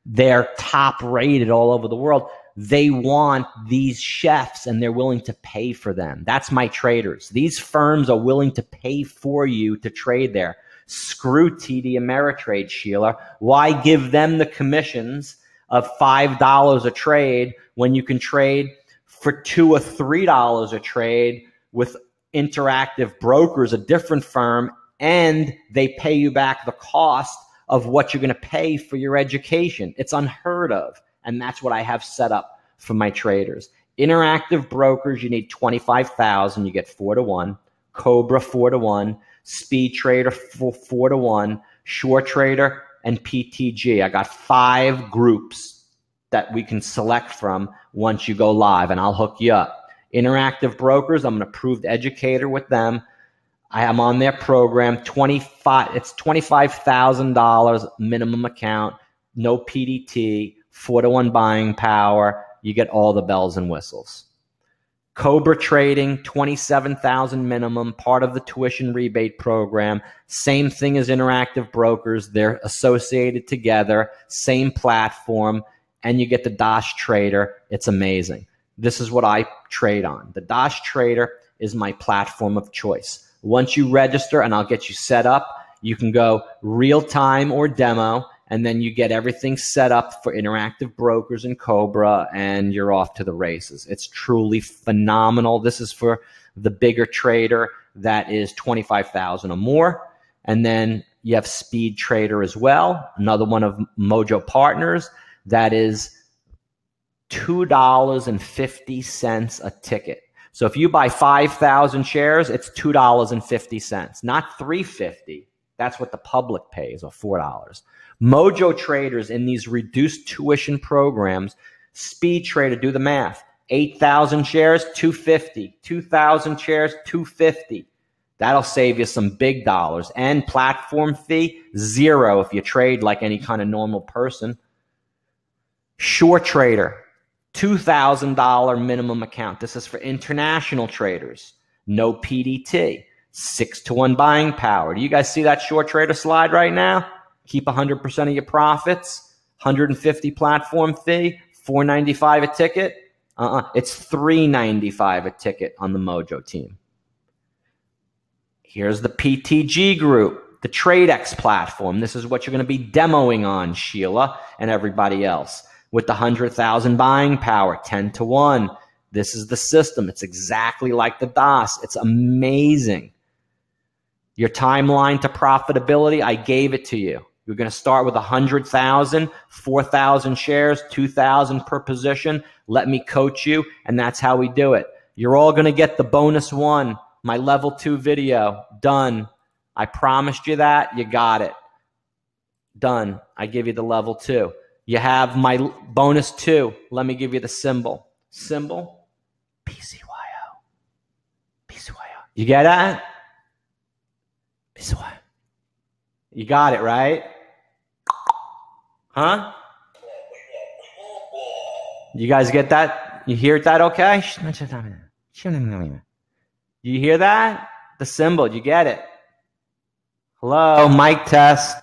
They're top rated all over the world. They want these chefs and they're willing to pay for them. That's my traders. These firms are willing to pay for you to trade there. Screw TD Ameritrade, Sheila. Why give them the commissions of $5 a trade when you can trade for $2 or $3 a trade with Interactive Brokers, a different firm, and they pay you back the cost of what you're going to pay for your education? It's unheard of. And that's what I have set up for my traders. Interactive Brokers, you need 25,000. You get 4 to 1. Cobra 4 to 1. Speed Trader 4 to 1. Short Trader and PTG. I got 5 groups that we can select from once you go live, and I'll hook you up. Interactive Brokers, I'm an approved educator with them. I am on their program. It's $25,000 minimum account, no PDT, 4 to 1 buying power. You get all the bells and whistles. Cobra Trading, $27,000 minimum, part of the tuition rebate program. Same thing as Interactive Brokers. They're associated together, same platform, and you get the Dash Trader. It's amazing. This is what I trade on. The Dash Trader is my platform of choice. Once you register, and I'll get you set up, you can go real time or demo, and then you get everything set up for Interactive Brokers and Cobra, and you're off to the races. It's truly phenomenal. This is for the bigger trader that is 25,000 or more. And then you have Speed Trader as well, another one of MOJO partners that is $2.50 a ticket. So if you buy 5,000 shares, it's $2.50, not $3.50. That's what the public pays, or $4. MOJO traders in these reduced tuition programs, Speed Trader, do the math. 8,000 shares, $2.50. 2,000 shares, $2.50. That'll save you some big dollars. And platform fee, $0 if you trade like any kind of normal person. Short Trader, $2,000 minimum account. This is for international traders. No PDT. 6 to 1 buying power. Do you guys see that Short Trader slide right now? Keep 100% of your profits. 150 platform fee. $4.95 a ticket. It's $3.95 a ticket on the MOJO team. Here's the PTG group, the TradeX platform. This is what you're going to be demoing on, Sheila and everybody else. With the 100,000 buying power, 10 to 1. This is the system. It's exactly like the DOS. It's amazing. Your timeline to profitability, I gave it to you. You're going to start with 100,000, 4,000 shares, 2,000 per position. Let me coach you, and that's how we do it. You're all going to get the bonus 1, my level 2 video. Done. I promised you that. You got it. Done. I give you the level 2. You have my bonus 2. Let me give you the symbol. Symbol, PCYO. PCYO. You get that? PCYO. You got it, right? Huh? You guys get that? You hear that okay? You hear that? The symbol, you get it. Hello, mic test.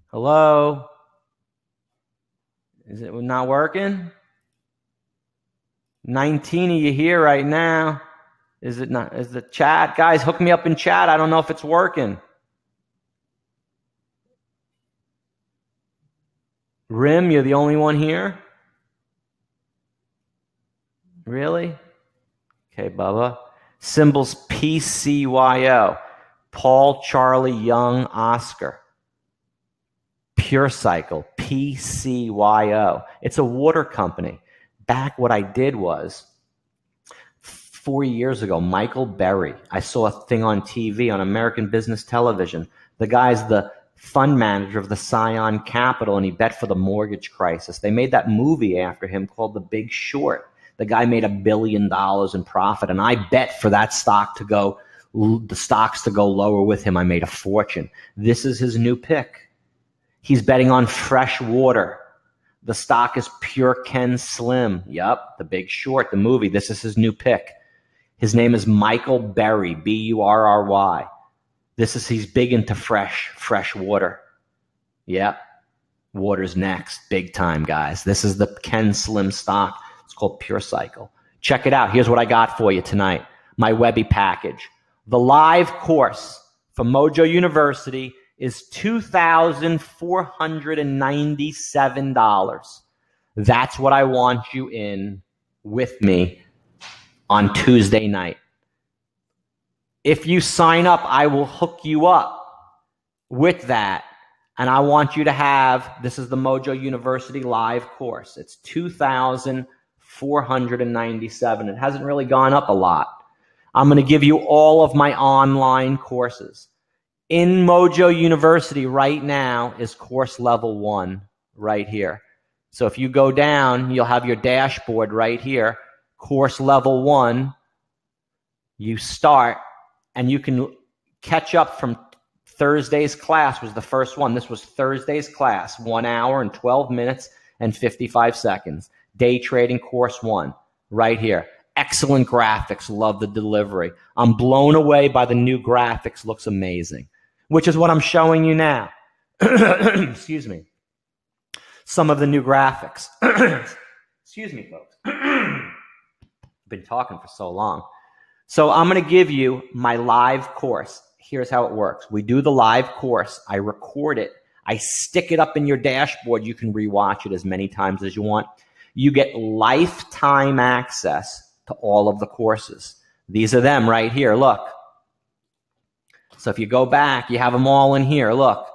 Hello? Is it not working? 19 of you here right now. Is it not? Is the chat? Guys, hook me up in chat. I don't know if it's working. Rim, you're the only one here? Really? Okay, Bubba. Symbols PCYO. Paul, Charlie, Young, Oscar. Pure Cycle, PCYO. It's a water company. Back what I did was, 4 years ago, Michael Berry, I saw a thing on TV, on American Business Television. The guy's the fund manager of the Scion Capital, and he bet for the mortgage crisis. They made that movie after him called The Big Short. The guy made $1 billion in profit, and I bet for that stock to go, the stocks to go lower with him. I made a fortune. This is his new pick. He's betting on fresh water. The stock is Pure Ken Slim. Yep, The Big Short, the movie. This is his new pick. His name is Michael Berry, Burry. He's big into fresh water. Yep, water's next, big time, guys. This is the Ken Slim stock. It's called Pure Cycle. Check it out. Here's what I got for you tonight. My Webby package. The live course from Mojo University is $2,497. That's what I want you in with me on Tuesday night. If you sign up, I will hook you up with that. And I want you to have, this is the Mojo University live course. It's $2,497. It hasn't really gone up a lot. I'm going to give you all of my online courses. In Mojo University right now is course level 1 right here. So if you go down, you'll have your dashboard right here. Course level 1, you start, and you can catch up from Thursday's class was the first one. This was Thursday's class, 1 hour and 12 minutes and 55 seconds. Day trading course 1 right here. Excellent graphics. Love the delivery. I'm blown away by the new graphics. Looks amazing. Which is what I'm showing you now. Excuse me. Some of the new graphics. Excuse me, folks. Been talking for so long. So I'm going to give you my live course. Here's how it works. We do the live course. I record it. I stick it up in your dashboard. You can rewatch it as many times as you want. You get lifetime access to all of the courses. These are them right here. Look. So if you go back, you have them all in here. Look,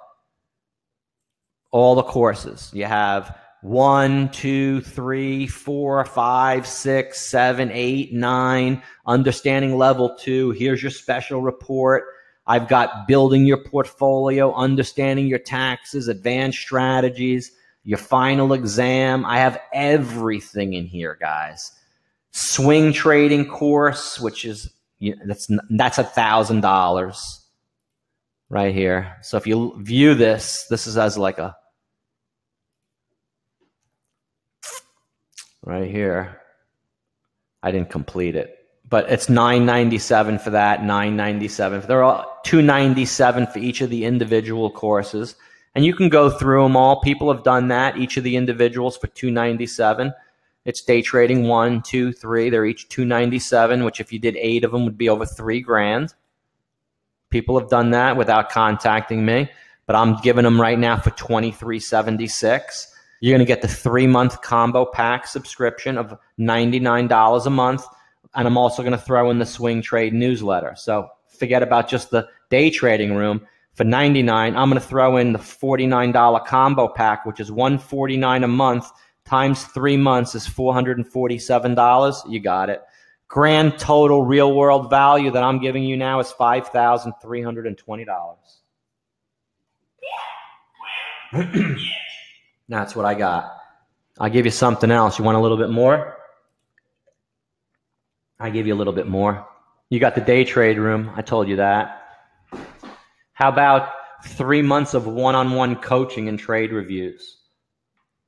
all the courses. You have 1, 2, 3, 4, 5, 6, 7, 8, 9. Understanding level 2. Here's your special report. I've got building your portfolio, understanding your taxes, advanced strategies, your final exam. I have everything in here, guys. Swing trading course, which is that's $1,000. Right here. So if you view this, this is as like a, right here. I didn't complete it, but it's $997 for that, $997. They're all $297 for each of the individual courses. And you can go through them all. People have done that, each of the individuals for $297. It's day trading 1, 2, 3. They're each $297, which if you did 8 of them would be over $3,000. People have done that without contacting me, but I'm giving them right now for $23.76. You're going to get the 3-month combo pack subscription of $99 a month, and I'm also going to throw in the swing trade newsletter. So forget about just the day trading room. For $99, I'm going to throw in the $49 combo pack, which is $149 a month times 3 months is $447. You got it. Grand total real world value that I'm giving you now is $5,320. That's what I got. I'll give you something else. You want a little bit more? I give you a little bit more. You got the day trade room. I told you that. How about 3 months of one-on-one coaching and trade reviews?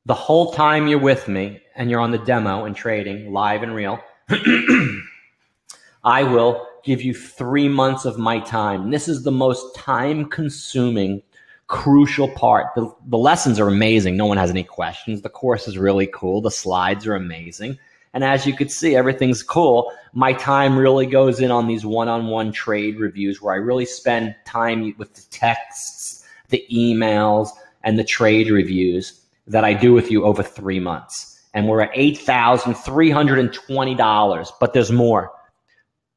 The whole time you're with me and you're on the demo and trading live and real, I will give you 3 months of my time. This is the most time-consuming, crucial part. The lessons are amazing. No one has any questions. The course is really cool. The slides are amazing. And as you can see, everything's cool. My time really goes in on these one-on-one trade reviews where I really spend time with the texts, the emails, and the trade reviews that I do with you over 3 months. And we're at $8,320, but there's more.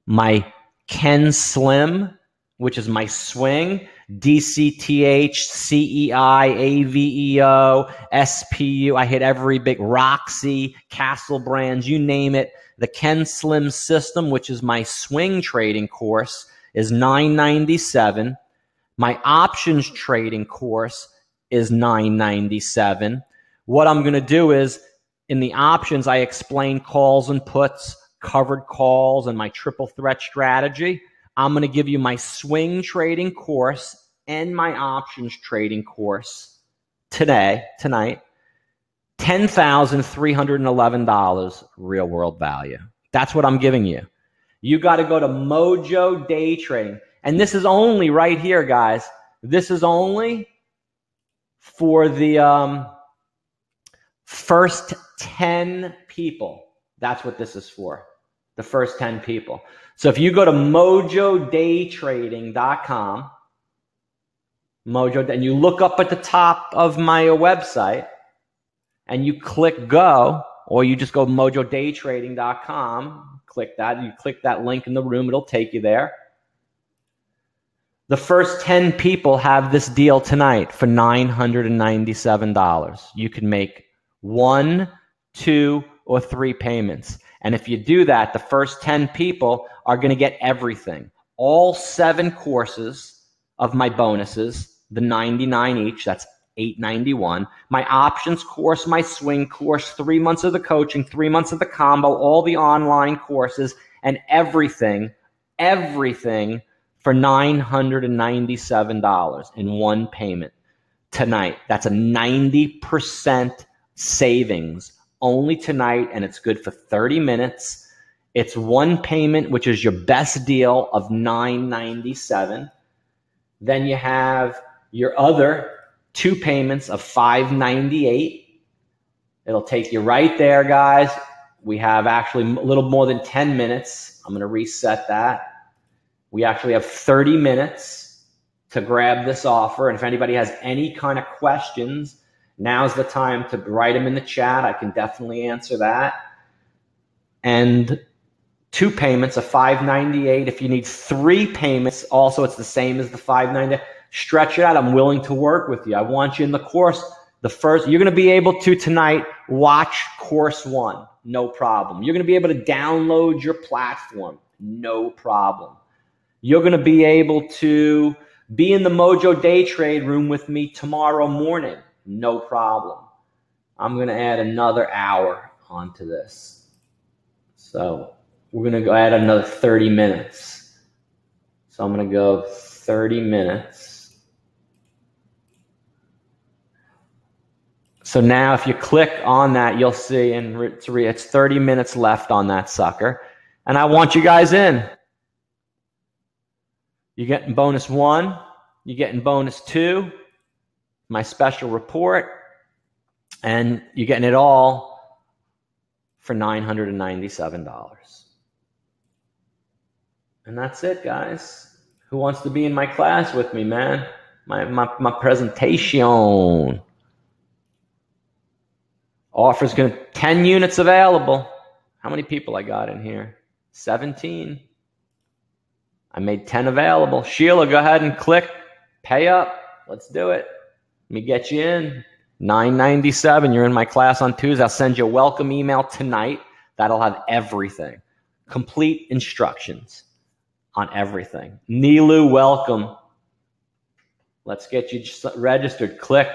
My Ken Slim, which is my swing, DCTH, CEI, AVEO, SPU. I hit every big Roxy, Castle Brands, you name it. The Ken Slim system, which is my swing trading course, is $997. My options trading course is $997. What I'm going to do is in the options, I explain calls and puts, covered calls, and my triple threat strategy. I'm going to give you my swing trading course and my options trading course tonight. $10,311 real world value. That's what I'm giving you. You got to go to MOJO Day Trading. And this is only right here, guys. This is only for the first 10 people. That's what this is for. The first 10 people. So if you go to mojodaytrading.com, and you look up at the top of my website and you click go, or you just go mojodaytrading.com, click that, you click that link in the room, it'll take you there. The first 10 people have this deal tonight for $997. You can make 1, 2, or 3 payments. And if you do that, the first 10 people are going to get everything. All 7 courses of my bonuses, the 99 each, that's $891. My options course, my swing course, 3 months of the coaching, 3 months of the combo, all the online courses, and everything for $997 in one payment tonight. That's a 90% savings only tonight, and it's good for 30 minutes. It's one payment, which is your best deal of $997. Then you have your other 2 payments of $598. It'll take you right there, guys. We have actually a little more than 10 minutes. I'm going to reset that. We actually have 30 minutes to grab this offer. And if anybody has any kind of questions, now's the time to write them in the chat. I can definitely answer that. And 2 payments of $598. If you need 3 payments, also it's the same as the $598. Stretch it out. I'm willing to work with you. I want you in the course. The first, you're going to be able to tonight watch course 1. No problem. You're going to be able to download your platform. No problem. You're going to be able to be in the MOJO Day Trade room with me tomorrow morning. No problem. I'm going to add another hour onto this. So we're going to go add another 30 minutes. So I'm going to go 30 minutes. So now if you click on that, you'll see it's 30 minutes left on that sucker. And I want you guys in. You're getting bonus 1. You're getting bonus 2. My special report. And you're getting it all for $997. And that's it, guys. Who wants to be in my class with me, man? My presentation. Offer's going to 10 units available. How many people I got in here? 17. I made 10 available. Sheila, go ahead and click. Pay up. Let's do it. Let me get you in. $997. You're in my class on Tuesday. I'll send you a welcome email tonight. That'll have everything. Complete instructions on everything. Nilu, welcome. Let's get you registered. Click.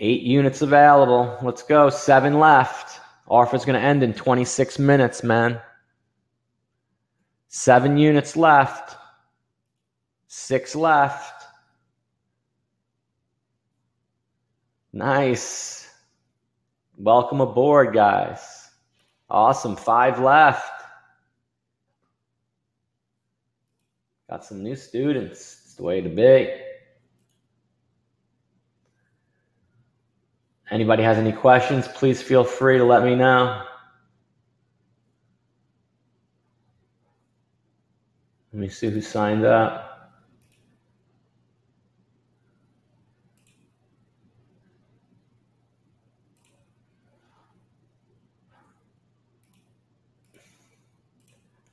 Eight units available. Let's go. 7 left. Offer's going to end in 26 minutes, man. 7 units left. 6 left. Nice. Welcome aboard, guys. Awesome. 5 left. Got some new students. It's the way to be. Anybody has any questions, please feel free to let me know. Let me see who signed up.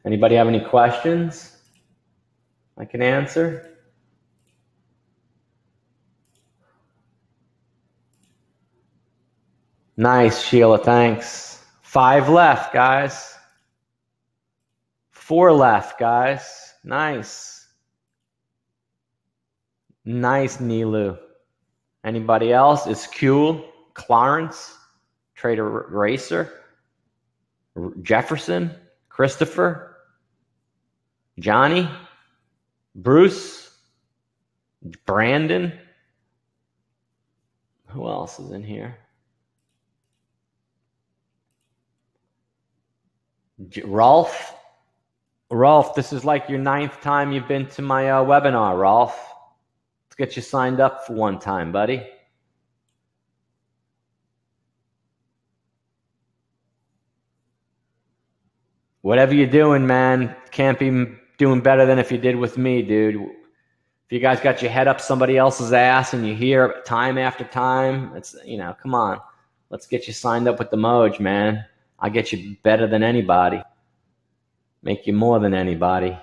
Anybody have any questions I can answer? Nice, Sheila, thanks. 5 left, guys. 4 left, guys. Nice. Nice, Nilu. Anybody else? Is Kuhl, Clarence, Trader Racer, Jefferson, Christopher, Johnny, Bruce, Brandon. Who else is in here? Rolf. Rolf, this is like your 9th time you've been to my webinar, Rolf. Let's get you signed up for one time, buddy. Whatever you're doing, man, can't be doing better than if you did with me, dude. If you guys got your head up somebody else's ass and you hear it time after time, it's, you know, come on. Let's get you signed up with the Moj, man. I'll get you better than anybody. Make you more than anybody.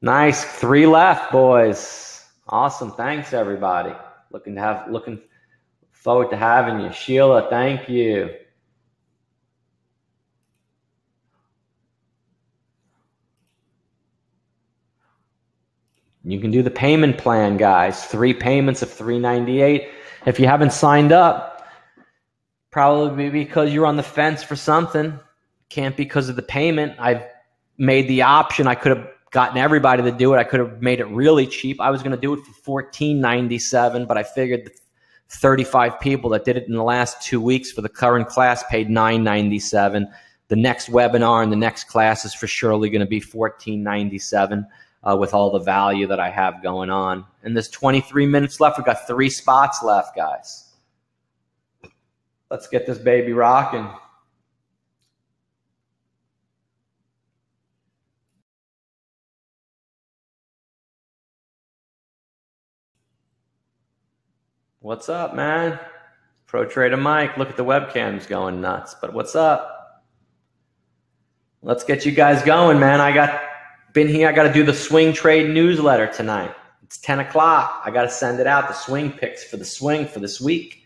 Nice. 3 left, boys. Awesome. Thanks, everybody. Looking forward to having you. Sheila, thank you. You can do the payment plan, guys. 3 payments of $398. If you haven't signed up, probably because you're on the fence for something. Can't be because of the payment. I've made the option. I could have gotten everybody to do it. I could have made it really cheap. I was going to do it for $14.97, but I figured the 35 people that did it in the last 2 weeks for the current class paid $9.97. The next webinar and the next class is for surely going to be $14.97 with all the value that I have going on. And there's 23 minutes left. We've got 3 spots left, guys. Let's get this baby rocking. What's up, man? Pro Trader Mike. Look at the webcams going nuts. But what's up? Let's get you guys going, man. I got to do the swing trade newsletter tonight. It's 10 o'clock. I got to send it out. The swing picks for the swing for this week.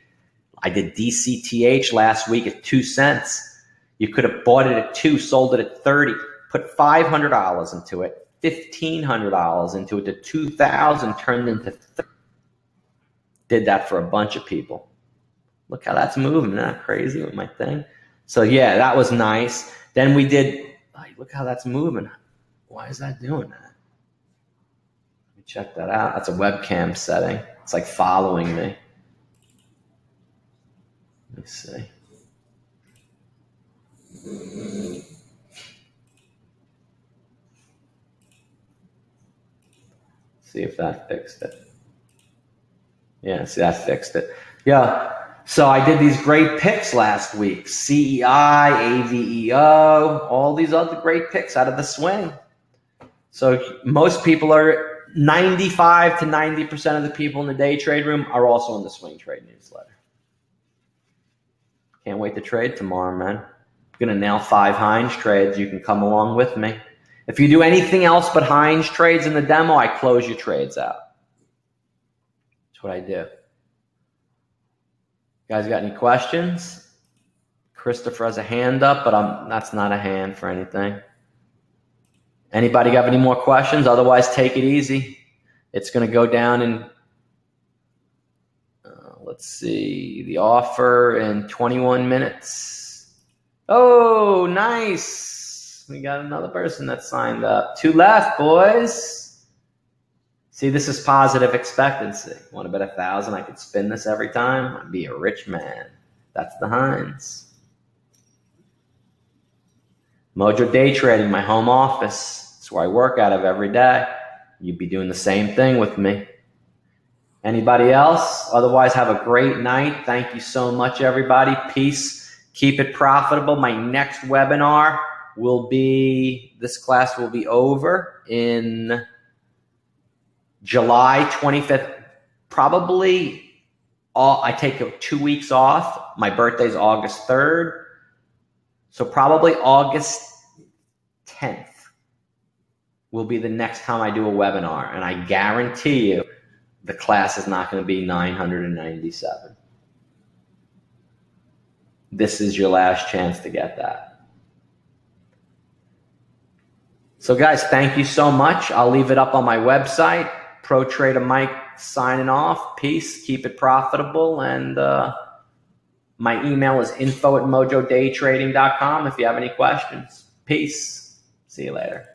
I did DCTH last week at 2 cents. You could have bought it at 2, sold it at 30, put $500 into it, $1,500 into it, to 2,000 turned into 30. Did that for a bunch of people. Look how that's moving. Isn't that crazy with my thing? So yeah, that was nice. Then we did, look how that's moving. Why is that doing that? Let me check that out. That's a webcam setting. It's like following me. Let me see. See if that fixed it. Yeah, see, that fixed it. Yeah, so I did these great picks last week. CEI, AVEO, all these other great picks out of the swing. So most people are, 95 to 90% of the people in the day trade room are also in the swing trade newsletter. Can't wait to trade tomorrow, man. I'm going to nail 5 Heinz trades. You can come along with me. If you do anything else but Heinz trades in the demo, I close your trades out. That's what I do. You guys got any questions? Christopher has a hand up, but that's not a hand for anything. Anybody got any more questions? Otherwise, take it easy. It's going to go down in, let's see, the offer in 21 minutes. Oh, nice. We got another person that signed up. 2 left, boys. See, this is positive expectancy. Want to bet 1,000 I could spin this every time? I'd be a rich man. That's the Heinz. MOJO Day Trading, my home office. It's where I work out of every day. You'd be doing the same thing with me. Anybody else? Otherwise, have a great night. Thank you so much, everybody. Peace. Keep it profitable. My next webinar will be, this class will be over in July 25th. Probably, I take 2 weeks off. My birthday's August 3rd. So probably August 10th will be the next time I do a webinar. And I guarantee you, the class is not going to be 997. This is your last chance to get that. So guys, thank you so much. I'll leave it up on my website. Pro Trader Mike signing off. Peace. Keep it profitable. And my email is info@mojodaytrading.com if you have any questions. Peace. See you later.